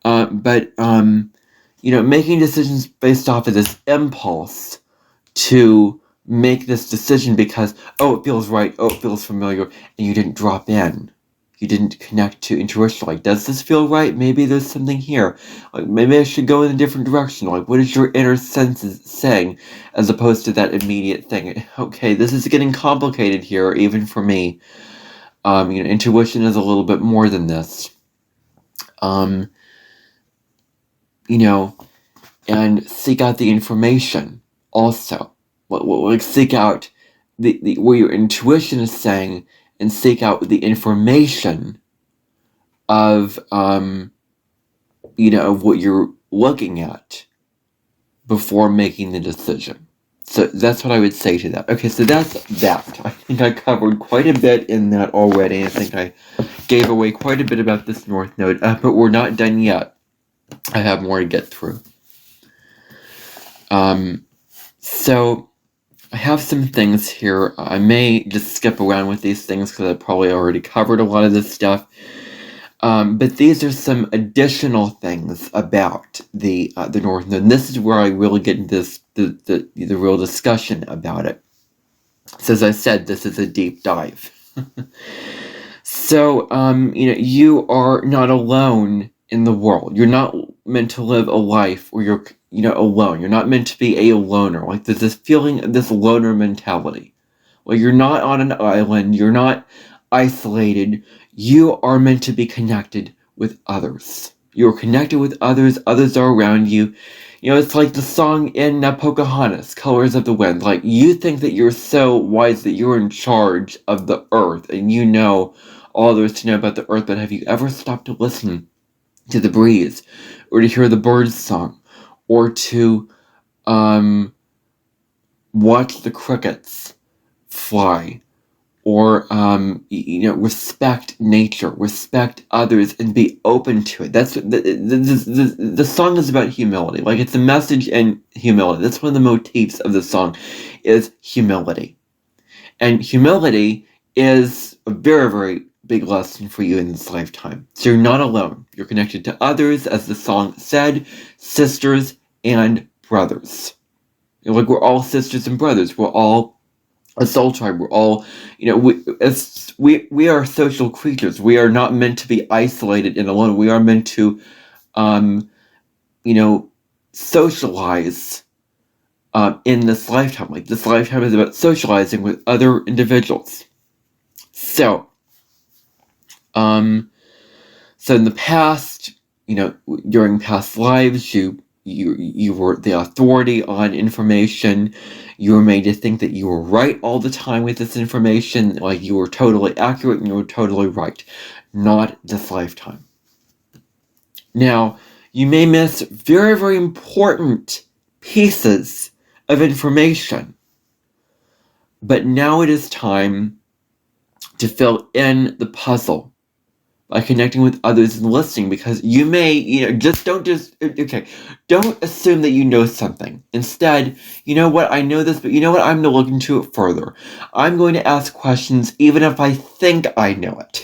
But making decisions based off of this impulse to make this decision because, it feels right, it feels familiar, and you didn't drop in. You didn't connect to intuition. Like, does this feel right? Maybe there's something here. Like, maybe I should go in a different direction. Like, what is your inner senses saying, as opposed to that immediate thing? Okay, this is getting complicated here, even for me. Intuition is a little bit more than this. And seek out the information also. Seek out the where your intuition is saying, and seek out the information of, of what you're looking at before making the decision. So that's what I would say to that. Okay, so that's that. I think I covered quite a bit in that already. I think I gave away quite a bit about this North Node, but we're not done yet. I have more to get through. So I have some things here. I may just skip around with these things because I probably already covered a lot of this stuff. But these are some additional things about the North Node. And this is where I really get into the real discussion about it. So as I said, this is a deep dive. So, you are not alone in the world. You're not meant to live a life where you're, alone. You're not meant to be a loner. Like, there's this feeling, this loner mentality. Well, you're not on an island. You're not isolated. You are meant to be connected with others. You're connected with others. Others are around you. You know, it's like the song in Pocahontas, Colors of the Wind. Like, you think that you're so wise that you're in charge of the earth and you know all there is to know about the earth, but have you ever stopped to listen to the breeze or to hear the birds song or to watch the crickets fly? Or respect nature, respect others, and be open to it. That's what the song is about. Humility. Like, it's a message in humility. That's one of the motifs of the song, is humility. And humility is a very, very big lesson for you in this lifetime. So you're not alone. You're connected to others, as the song said, sisters and brothers. Like, we're all sisters and brothers. We're all a soul tribe. We're all, we are social creatures. We are not meant to be isolated and alone. We are meant to, socialize in this lifetime. Like, this lifetime is about socializing with other individuals. So, so in the past, during past lives, you were the authority on information. You were made to think that you were right all the time with this information, like you were totally accurate and you were totally right. Not this lifetime. Now, you may miss very, very important pieces of information, but now it is time to fill in the puzzle by connecting with others and listening, because you may, don't assume that you know something. Instead, you know what, I know this, but you know what, I'm going to look into it further. I'm going to ask questions even if I think I know it.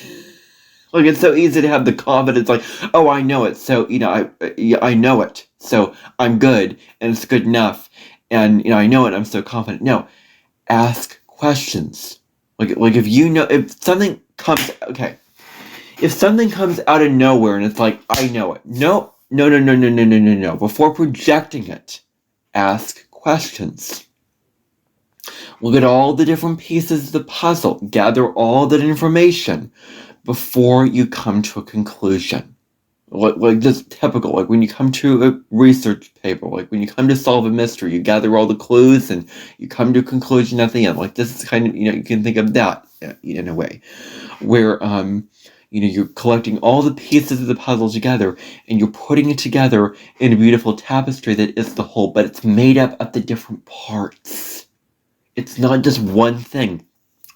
Like, it's so easy to have the confidence, like, oh, I know it, so, I know it, so I'm good, and it's good enough, and, I know it, I'm so confident. No, ask questions. Like if something comes, if something comes out of nowhere and it's like, I know it. No. Before projecting it, ask questions. Look at all the different pieces of the puzzle. Gather all that information before you come to a conclusion. Like just typical, like when you come to a research paper, like when you come to solve a mystery, you gather all the clues and you come to a conclusion at the end. Like, this is kind of, you can think of that in a way, where you're collecting all the pieces of the puzzle together and you're putting it together in a beautiful tapestry that is the whole, but it's made up of the different parts. It's not just one thing.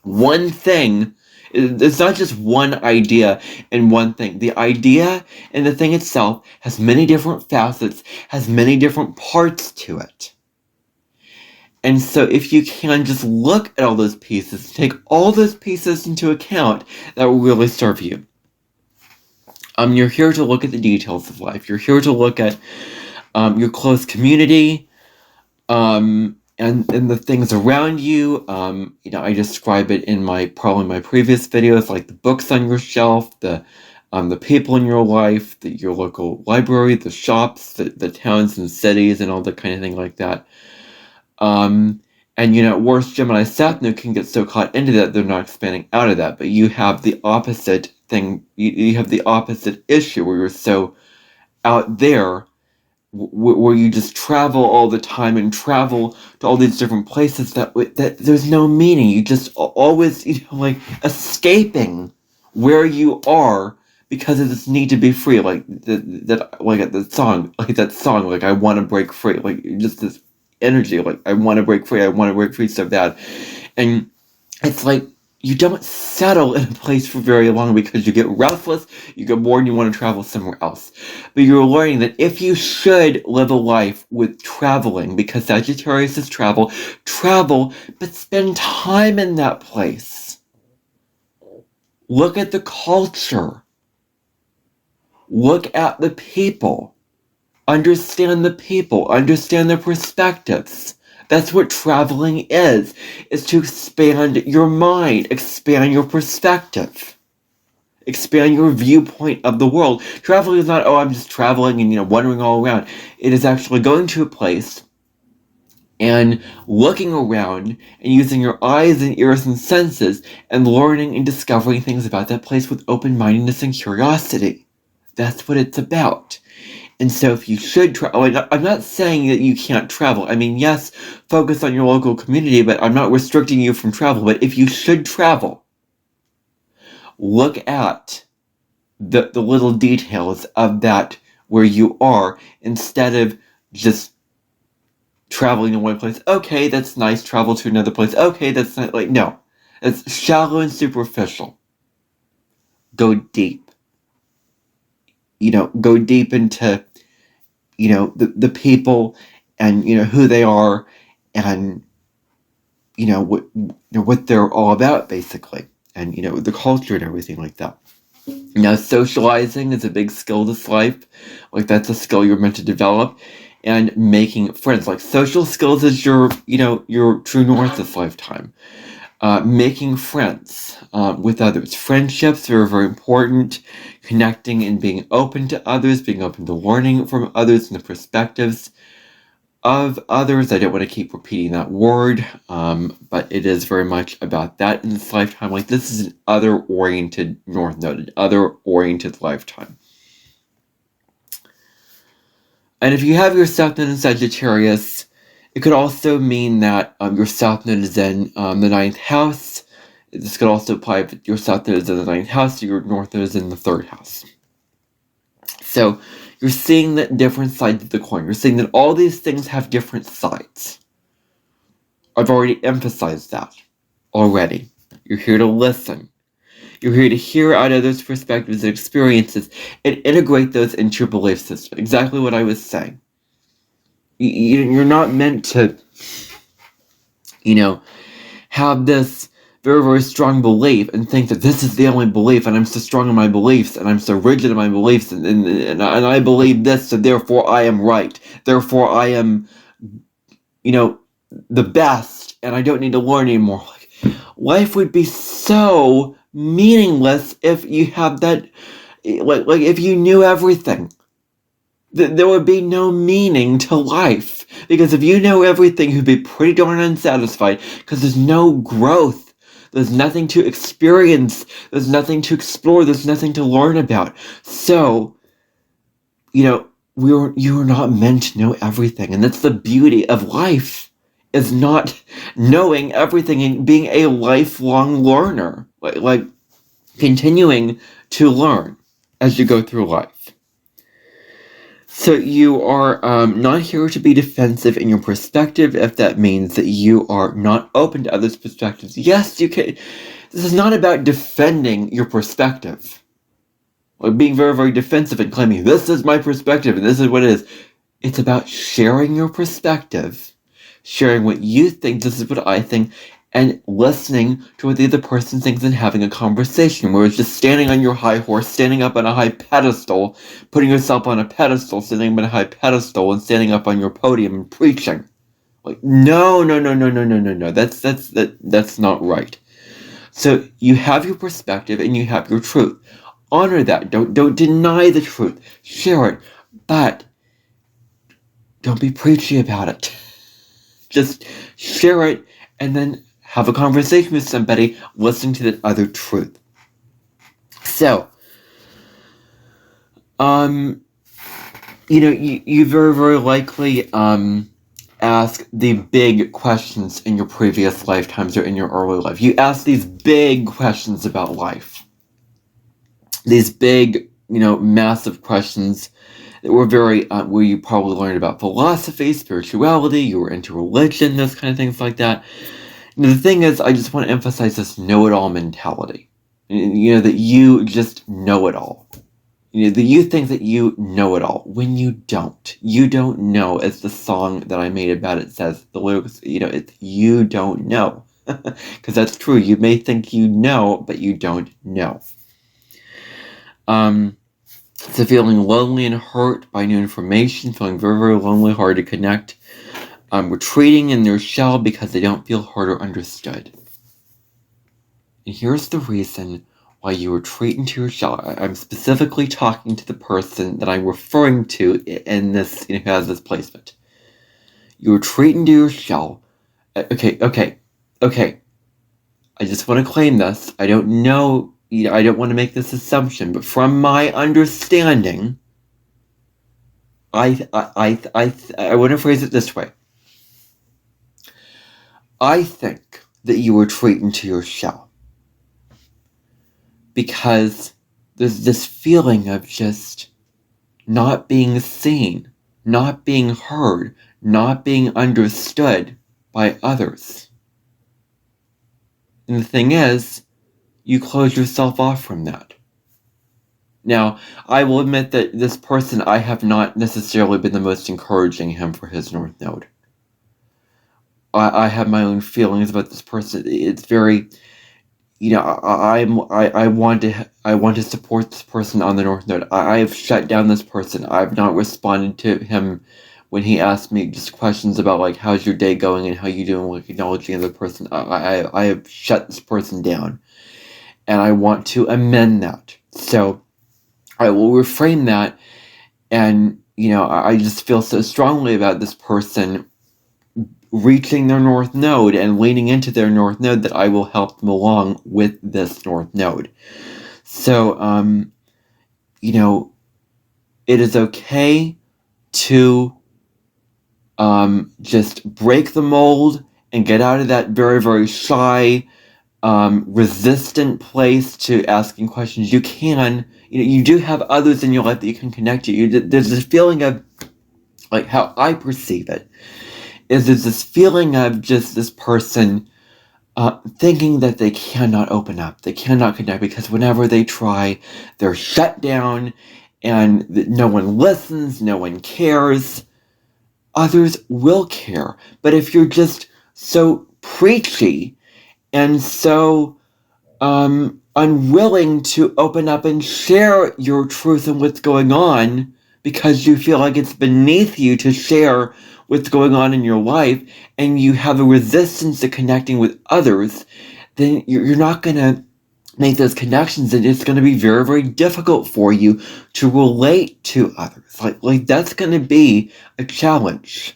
One thing, it's not just one idea and one thing. The idea and the thing itself has many different facets, has many different parts to it. And so if you can just look at all those pieces, take all those pieces into account, that will really serve you. You're here to look at the details of life. You're here to look at your close community, and the things around you. I describe it in probably my previous videos, like the books on your shelf, the people in your life, your local library, the shops, the towns and cities, and all that kind of thing like that. And at worst, Gemini Saturn can get so caught into that they're not expanding out of that. But you have the opposite thing. You have the opposite issue where you're so out there, where you just travel all the time and travel to all these different places that there's no meaning. You just always, like, escaping where you are because of this need to be free. Like that song, like, I want to break free. Like, just this energy, like, I want to break free so bad. And it's like, you don't settle in a place for very long because you get restless, you get bored, and you want to travel somewhere else. But you're learning that if you should live a life with traveling, because Sagittarius is travel, but spend time in that place. Look at the culture. Look at the people. Understand the people. Understand their perspectives. That's what traveling is to expand your mind, expand your perspective, expand your viewpoint of the world. Traveling is not, oh, I'm just traveling and, wandering all around. It is actually going to a place and looking around and using your eyes and ears and senses and learning and discovering things about that place with open-mindedness and curiosity. That's what it's about. And so if you should travel, I'm not saying that you can't travel. I mean, yes, focus on your local community, but I'm not restricting you from travel. But if you should travel, look at the little details of that where you are, instead of just traveling to one place. Okay, that's nice. Travel to another place. Okay, that's not like, no. It's shallow and superficial. Go deep. Go deep into, the people and, who they are and, what they're all about, basically. And, the culture and everything like that. Now, socializing is a big skill this life. Like, that's a skill you're meant to develop. And making friends. Like, social skills is your true north this lifetime. Making friends with others. Friendships are very important. Connecting and being open to others, being open to learning from others and the perspectives of others. I don't want to keep repeating that word, but it is very much about that in this lifetime. Like, this is an other-oriented North Node, an other-oriented lifetime. And if you have your South Node in Sagittarius, it could also mean that your South Node is in the 9th house. This could also apply if your South Node is in the 9th house, or your North Node is in the 3rd house. So you're seeing the different sides of the coin. You're seeing that all these things have different sides. I've already emphasized that already. You're here to listen. You're here to hear out others' perspectives and experiences and integrate those into your belief system. Exactly what I was saying. You're not meant to, have this very, very strong belief and think that this is the only belief, and I'm so strong in my beliefs, and I'm so rigid in my beliefs, and I believe this, so therefore I am right. Therefore I am, the best, and I don't need to learn anymore. Like, life would be so meaningless if you have that, like if you knew everything. There would be no meaning to life. Because if you know everything, you'd be pretty darn unsatisfied, because there's no growth. There's nothing to experience. There's nothing to explore. There's nothing to learn about. So, you are not meant to know everything. And that's the beauty of life, is not knowing everything and being a lifelong learner. Like continuing to learn as you go through life. So you are not here to be defensive in your perspective, if that means that you are not open to others' perspectives. Yes, you can. This is not about defending your perspective. Like being very, very defensive and claiming, this is my perspective and this is what it is. It's about sharing your perspective, sharing what you think, this is what I think, and listening to what the other person thinks and having a conversation, where it's just standing on your high horse, standing up on a high pedestal, putting yourself on a pedestal, standing up on a high pedestal, and standing up on your podium and preaching. Like, no. That's not right. So you have your perspective and you have your truth. Honor that. Don't deny the truth. Share it. But don't be preachy about it. Just share it and then have a conversation with somebody, listening to that other truth. So, you very, very likely, ask the big questions in your previous lifetimes or in your early life. You ask these big questions about life. These big, massive questions that were very, where you probably learned about philosophy, spirituality, you were into religion, those kind of things like that. The thing is, I just want to emphasize this know-it-all mentality. That you just know it all. That you think that you know it all, when you don't. You don't know, as the song that I made about it says, the lyrics, it's you don't know. Because that's true. You may think you know, but you don't know. So feeling lonely and hurt by new information, feeling very, very lonely, hard to connect. Retreating in their shell because they don't feel heard or understood. And here's the reason why you retreat into your shell. I'm specifically talking to the person that I'm referring to in this, who has this placement. You retreat into your shell. Okay. I just want to claim this. I don't know I don't want to make this assumption, but from my understanding, I want to phrase it this way. I think that you retreat into your shell because there's this feeling of just not being seen, not being heard, not being understood by others. And the thing is, you close yourself off from that. Now, I will admit that this person, I have not necessarily been the most encouraging him for his North Node. I have my own feelings about this person. It's very, I want to support this person on the North Node. I have shut down this person. I've not responded to him when he asked me just questions about like how's your day going and how you doing, like acknowledging the person. I have shut this person down, and I want to amend that. So I will reframe that, and I just feel so strongly about this person reaching their North Node and leaning into their North Node that I will help them along with this North Node. So, it is okay to just break the mold and get out of that very, very shy, resistant place to asking questions. You can, you do have others in your life that you can connect to. There's this feeling of, like how I perceive it, is there's this feeling of just this person thinking that they cannot open up, they cannot connect, because whenever they try, they're shut down, and no one listens, no one cares. Others will care. But if you're just so preachy and so unwilling to open up and share your truth and what's going on because you feel like it's beneath you to share what's going on in your life, and you have a resistance to connecting with others, then you're not going to make those connections, and it's going to be very, very difficult for you to relate to others. Like that's going to be a challenge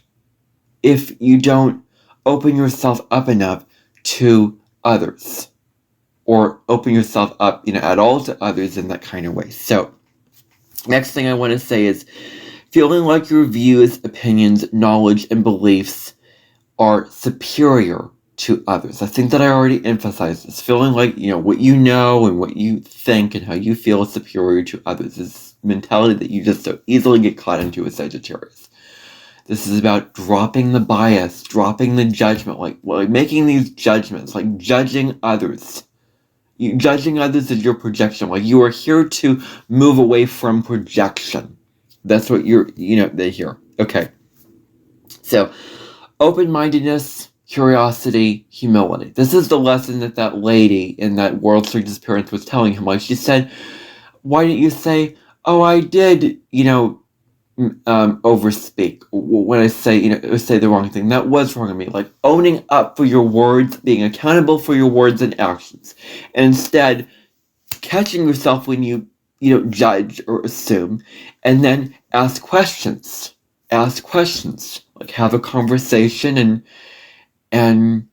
if you don't open yourself up enough to others, or open yourself up, at all to others in that kind of way. So, next thing I want to say is feeling like your views, opinions, knowledge, and beliefs are superior to others. I think that I already emphasized this. Feeling like, what you know and what you think and how you feel is superior to others is mentality that you just so easily get caught into with Sagittarius. This is about dropping the bias, dropping the judgment, like making these judgments, like judging others. Judging others is your projection. Like you are here to move away from projection. That's what they hear. Okay. So, open-mindedness, curiosity, humility. This is the lesson that lady in that World Series parents was telling him. Like she said, why didn't you say, oh, I did, overspeak when I say the wrong thing. That was wrong of me. Like owning up for your words, being accountable for your words and actions. And instead, catching yourself when you judge or assume, and then ask questions. Like have a conversation and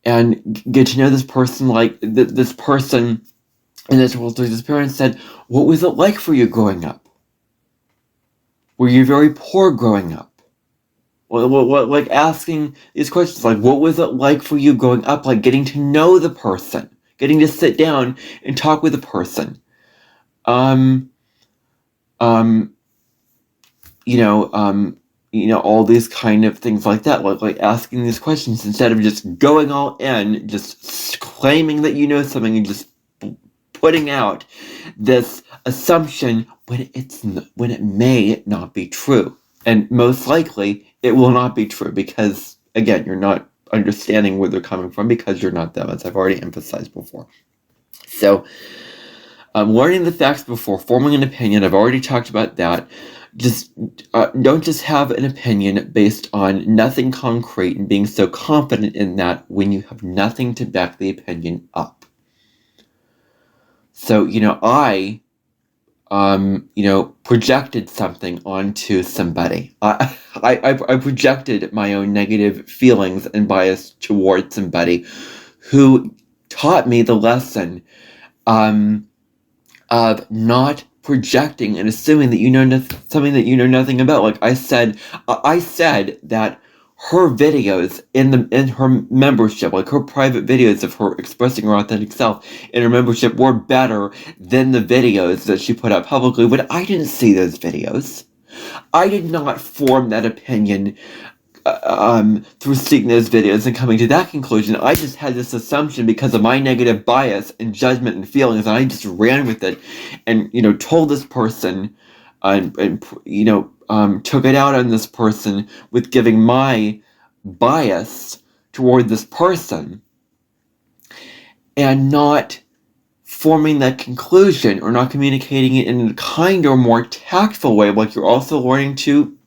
get to know this person. Like this person in this world, this parent said, what was it like for you growing up? Were you very poor growing up? Like asking these questions, like what was it like for you growing up? Like getting to know the person, getting to sit down and talk with the person. All these kind of things like that, like asking these questions instead of just going all in, just claiming that you know something and just putting out this assumption when it may not be true. And most likely it will not be true because, again, you're not understanding where they're coming from because you're not them, as I've already emphasized before. So, learning the facts before forming an opinion, I've already talked about that. Just don't just have an opinion based on nothing concrete and being so confident in that when you have nothing to back the opinion up. So, I projected something onto somebody. I projected my own negative feelings and bias towards somebody who taught me the lesson of not projecting and assuming that you know something that you know nothing about. Like I said that her videos in her membership, like her private videos of her expressing her authentic self in her membership, were better than the videos that she put out publicly. But I didn't see those videos. I did not form that opinion through seeing those videos and coming to that conclusion. I just had this assumption because of my negative bias and judgment and feelings, and I just ran with it, and told this person, and took it out on this person with giving my bias toward this person, and not forming that conclusion or not communicating it in a kinder, more tactful way. Like you're also learning to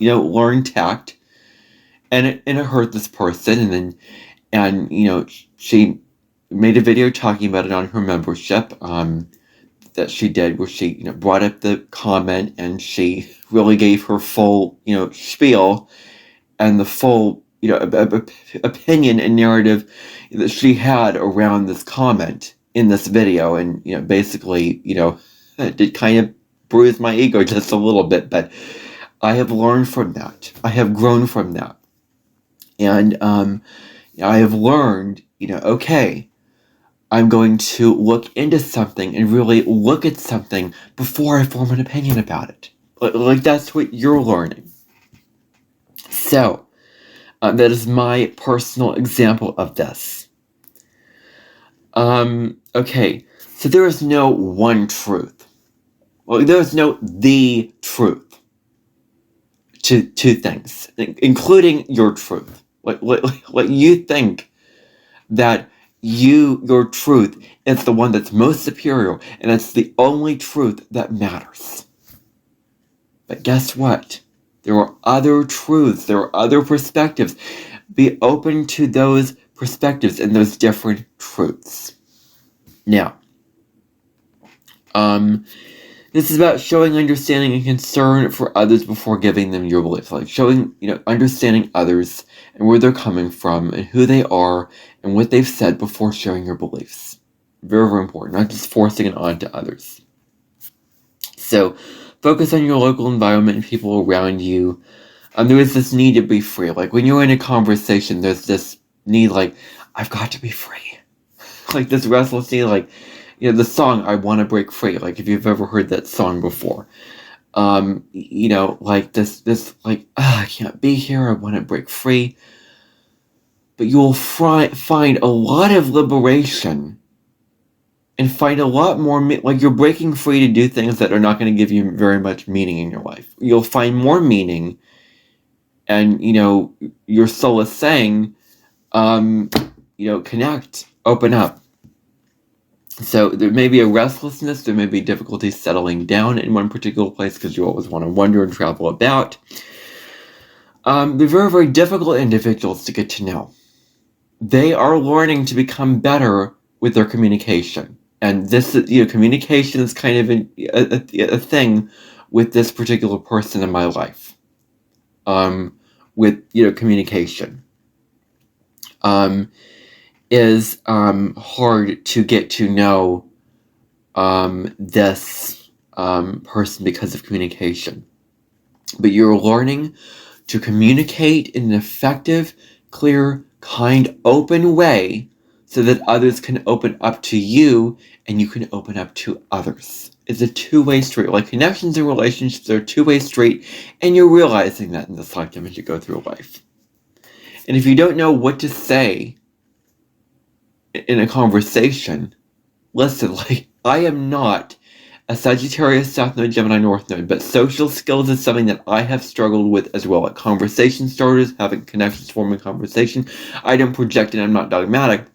learn tact, and it hurt this person, and she made a video talking about it on her membership that she did, where she brought up the comment, and she really gave her full spiel and the full opinion and narrative that she had around this comment in this video, and basically it did kind of bruise my ego just a little bit, but I have learned from that. I have grown from that. And I have learned, okay, I'm going to look into something and really look at something before I form an opinion about it. Like that's what you're learning. So, that is my personal example of this. Okay, so there is no one truth. Well, there is no the truth. Two things, including your truth. What you think that your truth is the one that's most superior, and it's the only truth that matters. But guess what? There are other truths. There are other perspectives. Be open to those perspectives and those different truths. Now, this is about showing understanding and concern for others before giving them your beliefs. Like showing, understanding others and where they're coming from and who they are and what they've said before sharing your beliefs. Very, very important. Not just forcing it on to others. So, focus on your local environment and people around you. There is this need to be free. Like when you're in a conversation, there's this need, like, I've got to be free. Like this restless need, like, the song "I Want to Break Free." Like if you've ever heard that song before, like this, like I can't be here. I want to break free. But you'll find a lot of liberation, and find a lot more. Like you're breaking free to do things that are not going to give you very much meaning in your life. You'll find more meaning, and your soul is saying, connect, open up. So there may be a restlessness, there may be difficulty settling down in one particular place because you always want to wander and travel about. They're very, very difficult individuals to get to know. They are learning to become better with their communication. And this, communication is kind of a thing with this particular person in my life. With, communication. Is hard to get to know this person because of communication. But you're learning to communicate in an effective, clear, kind, open way so that others can open up to you and you can open up to others. It's a two-way street. Like connections and relationships are a two-way street, and you're realizing that in this lifetime as you go through life. And if you don't know what to say in a conversation, listen, like, I am not a Sagittarius South Node, Gemini North Node, but social skills is something that I have struggled with as well. Like conversation starters, having connections, forming conversation. I don't project and I'm not dogmatic,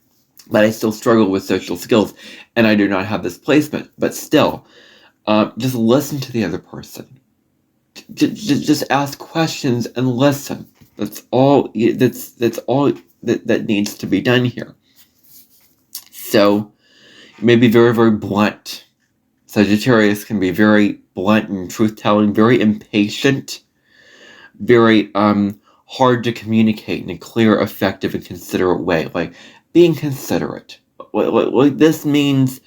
but I still struggle with social skills, and I do not have this placement. But still, just listen to the other person. Just ask questions and listen. That's all. That's all that needs to be done here. So, you may be very, very blunt. Sagittarius can be very blunt and truth-telling, very impatient, very hard to communicate in a clear, effective, and considerate way. Like, being considerate. What this means,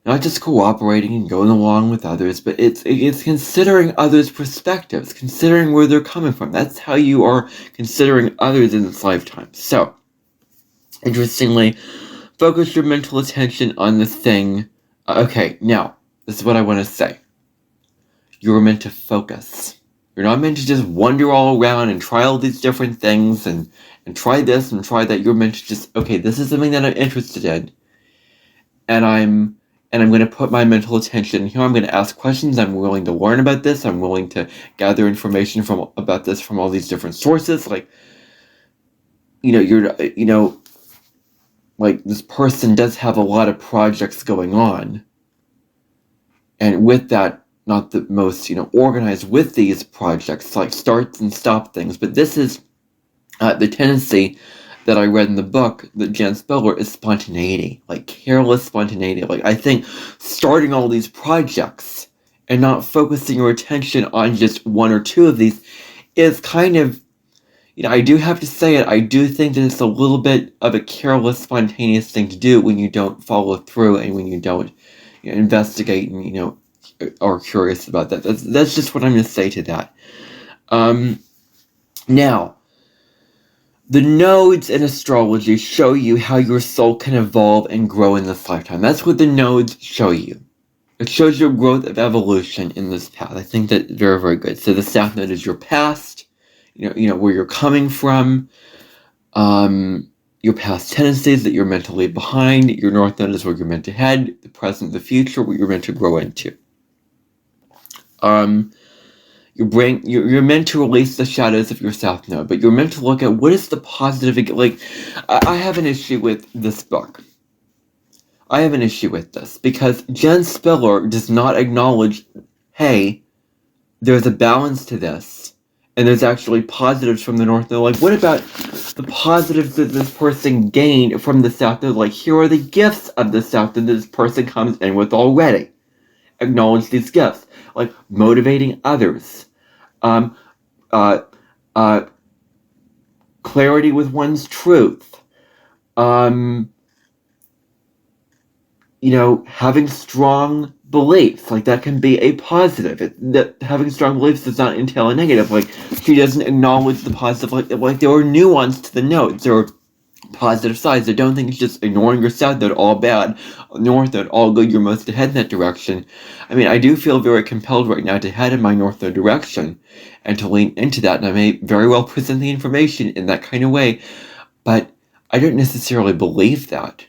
not just cooperating and going along with others, but it's considering others' perspectives, considering where they're coming from. That's how you are considering others in this lifetime. So, interestingly, focus your mental attention on the thing. Okay, now, this is what I want to say. You're meant to focus. You're not meant to just wander all around and try all these different things and try this and try that. You're meant to just, okay, this is something that I'm interested in, and I'm going to put my mental attention here. I'm going to ask questions. I'm willing to learn about this. I'm willing to gather information about this from all these different sources. Like, like this person does have a lot of projects going on, and with that, not the most, organized with these projects, like starts and stop things. But this is the tendency that I read in the book that Jan Speller is spontaneity, like careless spontaneity. Like, I think starting all these projects and not focusing your attention on just one or two of these is kind of, I do have to say it, I do think that it's a little bit of a careless, spontaneous thing to do when you don't follow through and when you don't investigate and, are curious about that. That's just what I'm going to say to that. Now, the nodes in astrology show you how your soul can evolve and grow in this lifetime. That's what the nodes show you. It shows your growth of evolution in this path. I think that's very, very good. So the South Node is your past, where you're coming from, your past tendencies that you're meant to leave behind. Your North Node is where you're meant to head, the present, the future, what you're meant to grow into. You're meant to release the shadows of your South Node, but you're meant to look at what is the positive. Like, I have an issue with this book. I have an issue with this because Jen Spiller does not acknowledge, hey, there's a balance to this, and there's actually positives from the North Node. Like, what about the positives that this person gained from the South Node? Like, here are the gifts of the South Node that this person comes in with already. Acknowledge these gifts, like motivating others, clarity with one's truth, having strong beliefs. Like, that can be a positive. That having strong beliefs does not entail a negative. Like, she doesn't acknowledge the positive. Like there are nuance to the notes. There are positive sides. I don't think it's just ignoring your South Node all bad, North Node all good, you're most to head in that direction. I mean, I do feel very compelled right now to head in my North Node direction and to lean into that, and I may very well present the information in that kind of way, but I don't necessarily believe that.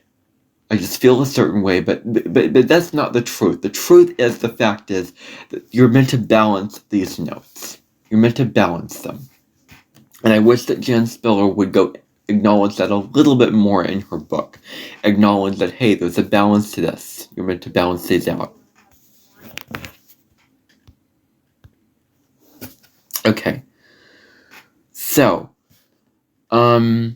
I just feel a certain way, but that's not the truth. The truth is, the fact is, that you're meant to balance these notes. You're meant to balance them. And I wish that Jan Spiller would go acknowledge that a little bit more in her book. Acknowledge that, hey, there's a balance to this. You're meant to balance these out. Okay. So, you're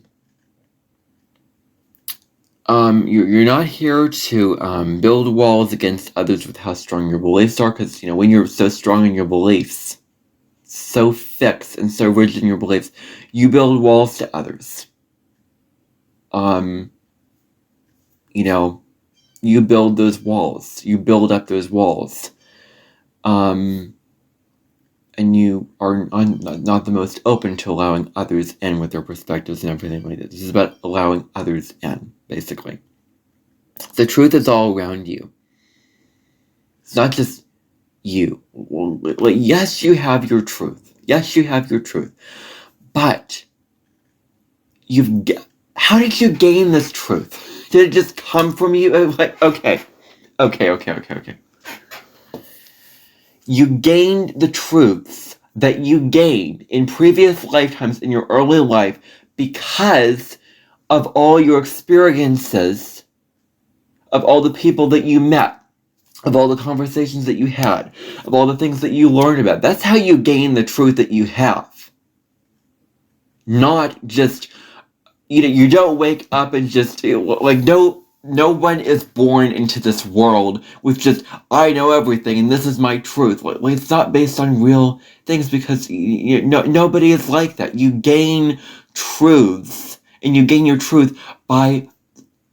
not here to build walls against others with how strong your beliefs are, because, when you're so strong in your beliefs, so fixed and so rigid in your beliefs, you build walls to others. You build those walls. You build up those walls. And you are not the most open to allowing others in with their perspectives and everything like that. This is about allowing others in, basically. The truth is all around you. It's not just you. Like, yes, you have your truth. Yes, you have your truth. But how did you gain this truth? Did it just come from you? Like, okay. You gained the truths that you gained in previous lifetimes in your early life because of all your experiences, of all the people that you met, of all the conversations that you had, of all the things that you learned about. That's how you gain the truth that you have. Not just, you don't wake up and just, no one is born into this world with just, I know everything and this is my truth. Like, it's not based on real things, because nobody is like that. You gain truths, and you gain your truth by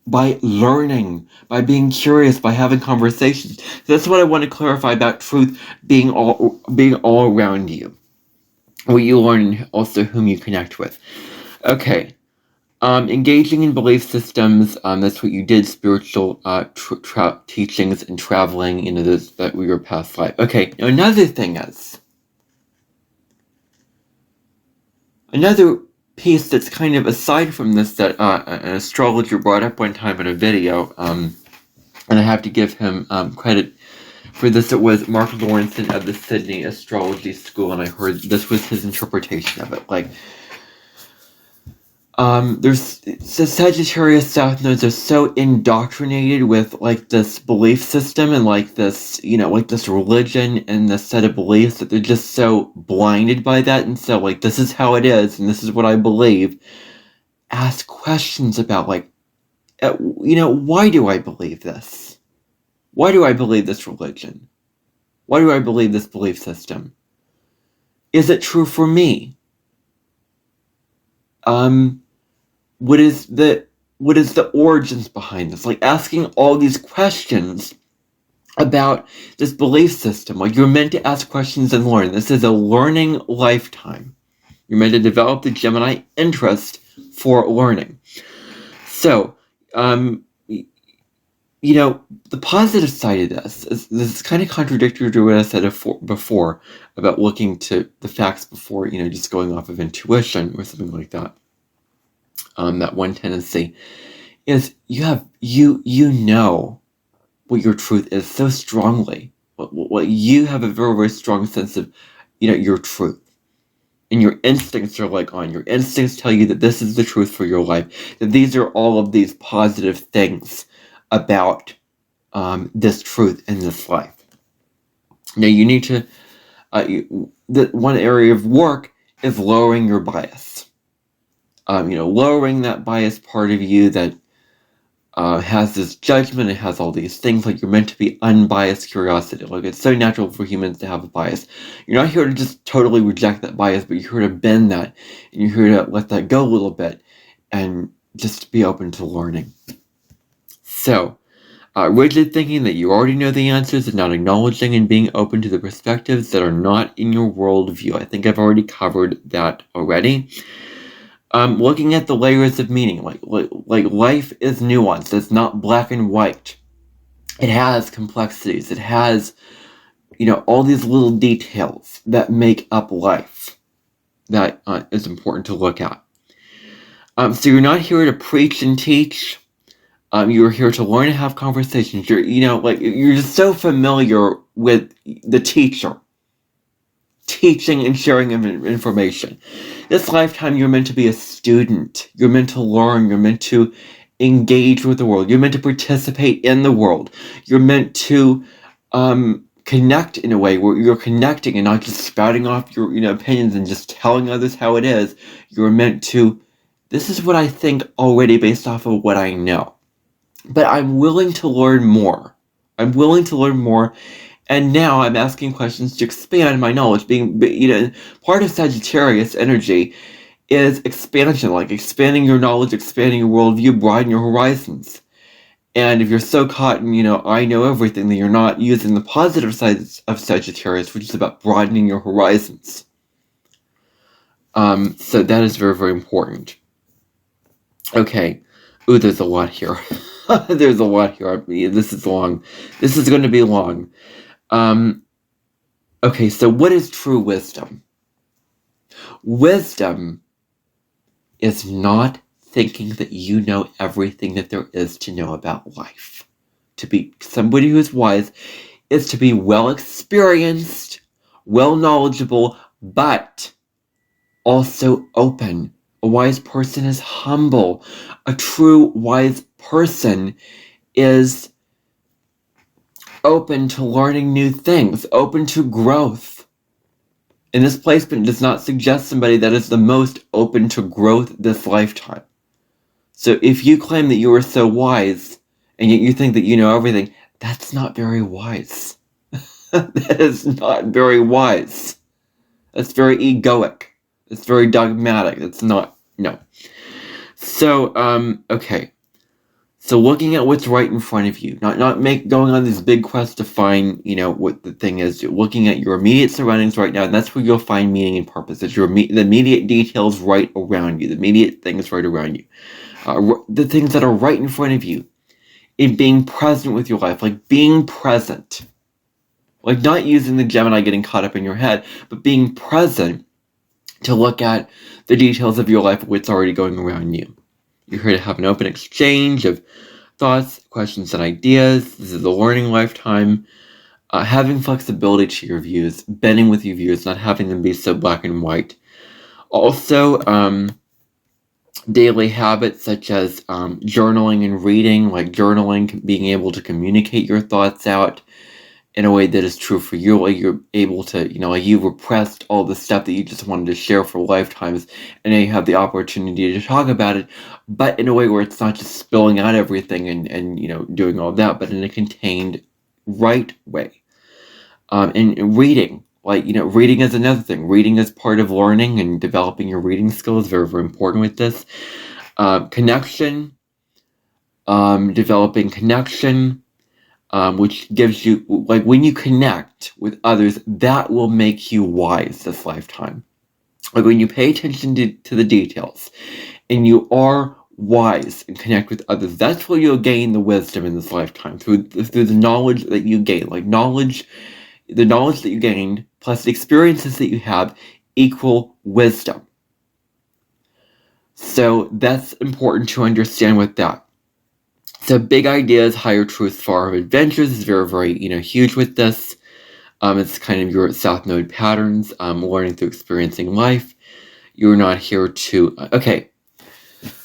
by learning, by being curious, by having conversations. So that's what I want to clarify about truth being all around you. What you learn and also whom you connect with. Okay. Engaging in belief systems, that's what you did, spiritual teachings and traveling, that were your past life. Okay, now another thing is, another piece that's kind of aside from this that an astrologer brought up one time in a video, and I have to give him credit for this. It was Mark Lawrenson of the Sydney Astrology School, and I heard this was his interpretation of it. There's the Sagittarius South nodes are so indoctrinated with this belief system and this, this religion and this set of beliefs that they're just so blinded by that. And so this is how it is and this is what I believe. Ask questions about why do I believe this? Why do I believe this religion? Why do I believe this belief system? Is it true for me? What is the origins behind this? Asking all these questions about this belief system. You're meant to ask questions and learn. This is a learning lifetime. You're meant to develop the Gemini interest for learning. So, the positive side of this is kind of contradictory to what I said before about looking to the facts before, just going off of intuition or something like that. That one tendency is you know what your truth is so strongly. What you have a very, very strong sense of, your truth. And your instincts are on. Your instincts tell you that this is the truth for your life. That these are all of these positive things about this truth in this life. Now you need to, the one area of work is lowering your bias. Lowering that bias part of you that has this judgment, it has all these things, you're meant to be unbiased curiosity. It's so natural for humans to have a bias. You're not here to just totally reject that bias, but you're here to bend that, and you're here to let that go a little bit, and just be open to learning. So, rigid thinking that you already know the answers and not acknowledging and being open to the perspectives that are not in your worldview. I think I've already covered that already. Looking at the layers of meaning, life is nuanced. It's not black and white. It has complexities. It has, all these little details that make up life that is important to look at. So you're not here to preach and teach. You're here to learn and have conversations. You're just so familiar with the teacher. Teaching and sharing information. This lifetime, you're meant to be a student. You're meant to learn. You're meant to engage with the world. You're meant to participate in the world. You're meant to connect in a way where you're connecting and not just spouting off your opinions and just telling others how it is. You're meant to, this is what I think already based off of what I know. But I'm willing to learn more. I'm willing to learn more. And now I'm asking questions to expand my knowledge. Part of Sagittarius energy is expansion, expanding your knowledge, expanding your worldview, broaden your horizons. And if you're so caught in, I know everything, then you're not using the positive side of Sagittarius, which is about broadening your horizons. So that is very, very important. Okay. Ooh, there's a lot here. There's a lot here. This is long. This is going to be long. Okay, so what is true wisdom? Wisdom is not thinking that you know everything that there is to know about life. To be somebody who is wise is to be well experienced, well knowledgeable, but also open. A wise person is humble. A true wise person is open to learning new things, open to growth. And this placement does not suggest somebody that is the most open to growth this lifetime. So if you claim that you are so wise, and yet you think that you know everything, that's not very wise. That is not very wise. That's very egoic. It's very dogmatic. It's not, no. So, okay. So looking at what's right in front of you, not going on this big quest to find, what the thing is. Looking at your immediate surroundings right now, and that's where you'll find meaning and purpose. It's the immediate details right around you, the immediate things right around you, the things that are right in front of you, in being present with your life, like being present, like not using the Gemini getting caught up in your head, but being present to look at the details of your life, what's already going around you. You're here to have an open exchange of thoughts, questions, and ideas. This is a learning lifetime. Having flexibility to your views, bending with your views, not having them be so black and white. Also, daily habits such as journaling and reading, like journaling, being able to communicate your thoughts out in a way that is true for you, like you're able to, like you repressed all the stuff that you just wanted to share for lifetimes, and now you have the opportunity to talk about it, but in a way where it's not just spilling out everything and doing all that, but in a contained, right way. And reading, like, reading is another thing. Reading is part of learning and developing your reading skills, very, very important with this. Connection, developing connection, which gives you, like, when you connect with others, that will make you wise this lifetime. Like when you pay attention to the details and you are wise and connect with others, that's where you'll gain the wisdom in this lifetime, through the knowledge that you gain. Like the knowledge that you gained plus the experiences that you have equal wisdom. So that's important to understand with that. So big ideas, higher truths, far adventures is very, very, huge with this. It's kind of your South Node patterns, learning through experiencing life. You're not here to, okay.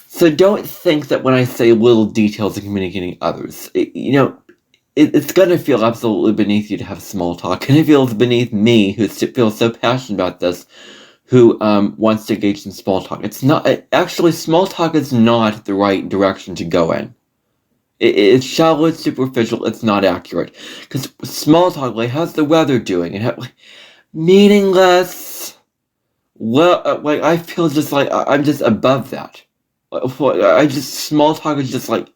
So don't think that when I say little details of communicating others, it's going to feel absolutely beneath you to have small talk. And it feels beneath me, who feels so passionate about this, who wants to engage in small talk. It's not, actually, small talk is not the right direction to go in. It's shallow, it's superficial, it's not accurate. Because small talk, like, how's the weather doing? And meaningless. Well, like, I feel just like I'm just above that. Small talk is just like,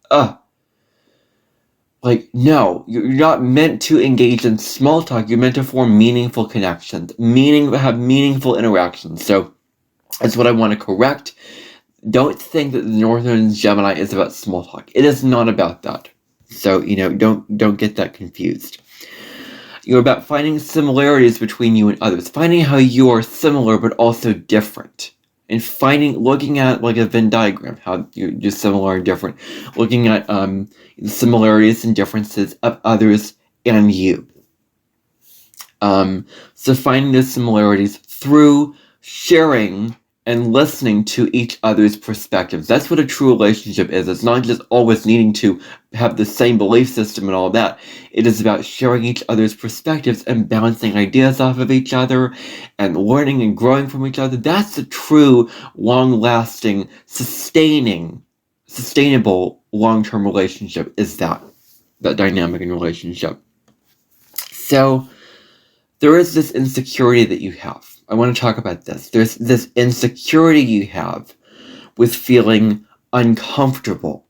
Like, no, you're not meant to engage in small talk. You're meant to form meaningful connections, have meaningful interactions. So that's what I want to correct. Don't think that the Northern Gemini is about small talk. It is not about that. So, don't get that confused. You're about finding similarities between you and others, finding how you are similar but also different, and looking at like a Venn diagram, how you're similar and different, looking at the similarities and differences of others and you. So finding those similarities through sharing and listening to each other's perspectives. That's what a true relationship is. It's not just always needing to have the same belief system and all that. It is about sharing each other's perspectives and bouncing ideas off of each other and learning and growing from each other. That's a true, long-lasting, sustainable, long-term relationship, is that dynamic in relationship. So there is this insecurity that you have. I want to talk about this. There's this insecurity you have with feeling uncomfortable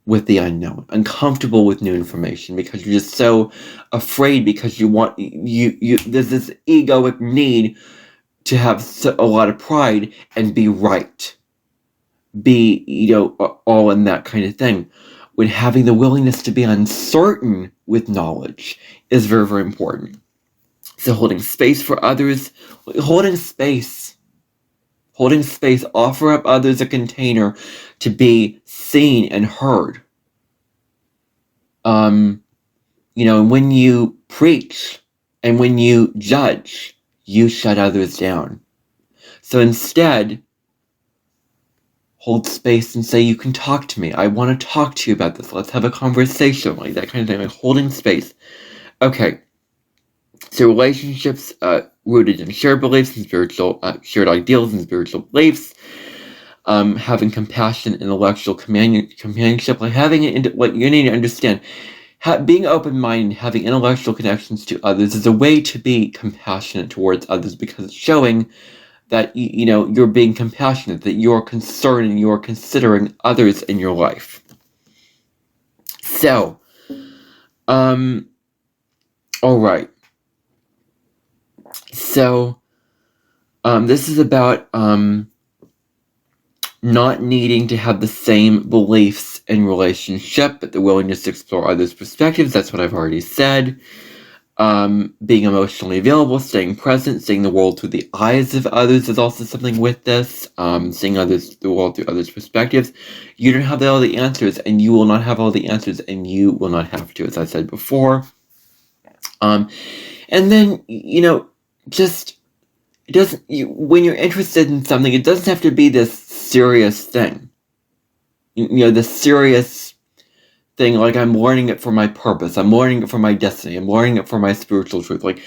with the unknown, uncomfortable with new information, because you're just so afraid, because there's this egoic need to have a lot of pride and be right, be, all in that kind of thing. When having the willingness to be uncertain with knowledge is very, very important. So holding space for others, holding space, offer up others a container to be seen and heard. When you preach and when you judge, you shut others down. So instead, hold space and say, you can talk to me. I want to talk to you about this. Let's have a conversation, like that kind of thing, like holding space. Okay. So relationships rooted in shared beliefs and shared ideals and spiritual beliefs, having compassion, intellectual companionship, like what you need to understand, being open-minded, having intellectual connections to others is a way to be compassionate towards others, because it's showing that you're being compassionate, that you're concerned and you're considering others in your life. So, all right. So, this is about not needing to have the same beliefs in relationship, but the willingness to explore others' perspectives. That's what I've already said. Being emotionally available, staying present, seeing the world through the eyes of others is also something with this. Seeing the world through others' perspectives. You don't have all the answers, and you will not have all the answers, and you will not have to, as I said before. And then, just, it doesn't, when you're interested in something, it doesn't have to be this serious thing. The serious thing, like I'm learning it for my purpose, I'm learning it for my destiny, I'm learning it for my spiritual truth. Like,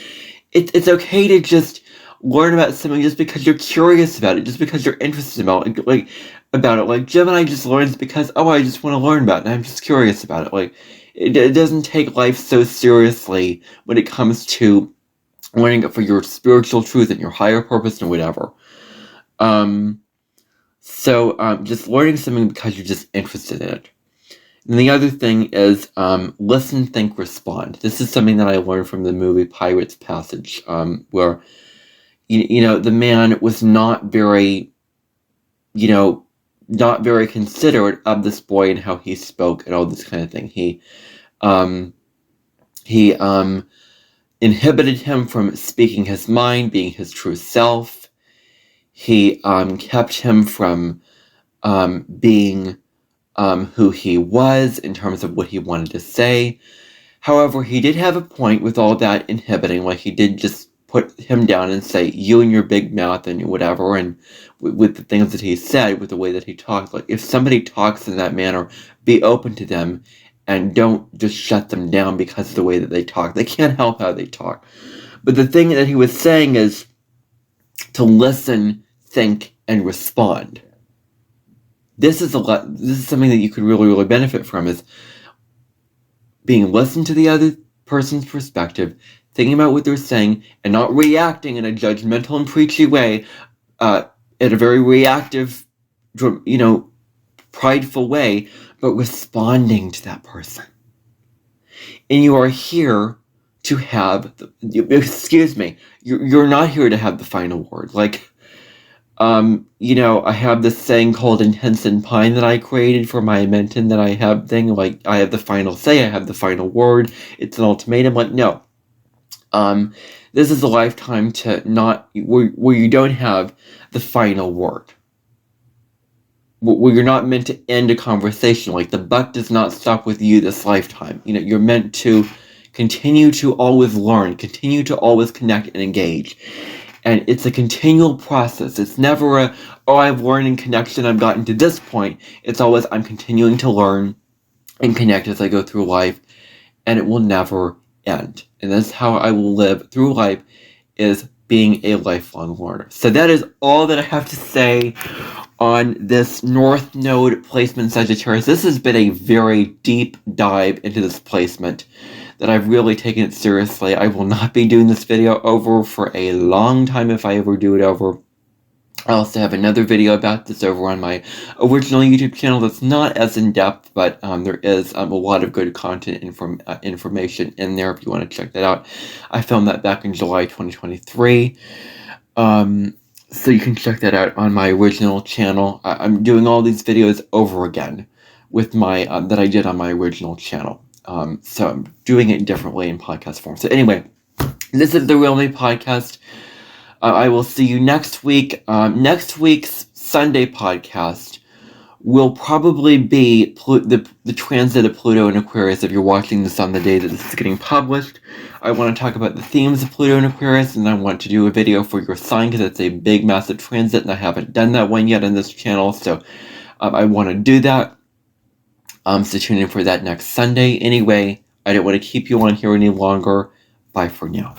it's okay to just learn about something just because you're curious about it, just because you're interested about it. Like Gemini just learns because, I just want to learn about it, and I'm just curious about it. Like, it doesn't take life so seriously when it comes to learning it for your spiritual truth and your higher purpose and whatever. So just learning something because you're just interested in it. And the other thing is listen, think, respond. This is something that I learned from the movie Pirate's Passage, where, the man was not very, not very considerate of this boy and how he spoke and all this kind of thing. He inhibited him from speaking his mind, being his true self. He kept him from being who he was in terms of what he wanted to say. However, he did have a point with all that inhibiting. Like, he did just put him down and say, you and your big mouth and whatever, and with the things that he said, with the way that he talked. Like, if somebody talks in that manner, be open to them and don't just shut them down because of the way that they talk. They can't help how they talk. But the thing that he was saying is to listen, think, and respond. This is something that you could really, really benefit from, is being listened to the other person's perspective, thinking about what they're saying, and not reacting in a judgmental and preachy way, in a very reactive, prideful way, but responding to that person. And you are here to have, you're not here to have the final word. Like, I have this saying called Intense and Pine that I created for my Menton that I have thing, like, I have the final say, I have the final word, it's an ultimatum. Like, no. This is a lifetime to not, where you don't have the final word. Where you're not meant to end a conversation. Like, the buck does not stop with you this lifetime. You're meant to continue to always learn, continue to always connect and engage. And it's a continual process. It's never I've learned in connection, I've gotten to this point. It's always, I'm continuing to learn and connect as I go through life, and it will never end. And that's how I will live through life, is being a lifelong learner. So that is all that I have to say on this North Node placement, Sagittarius. This has been a very deep dive into this placement that I've really taken it seriously. I will not be doing this video over for a long time if I ever do it over. I also have another video about this over on my original YouTube channel that's not as in-depth, but there is a lot of good content information in there if you want to check that out. I filmed that back in July 2023. So you can check that out on my original channel. I'm doing all these videos over again with my that I did on my original channel. So I'm doing it differently in podcast form. So anyway, this is the Real Me podcast. I will see you next week. Next week's Sunday podcast will probably be the transit of Pluto and Aquarius if you're watching this on the day that this is getting published. I want to talk about the themes of Pluto and Aquarius, and I want to do a video for your sign because it's a big, massive transit, and I haven't done that one yet on this channel, so I want to do that. So tune in for that next Sunday. Anyway, I don't want to keep you on here any longer. Bye for now.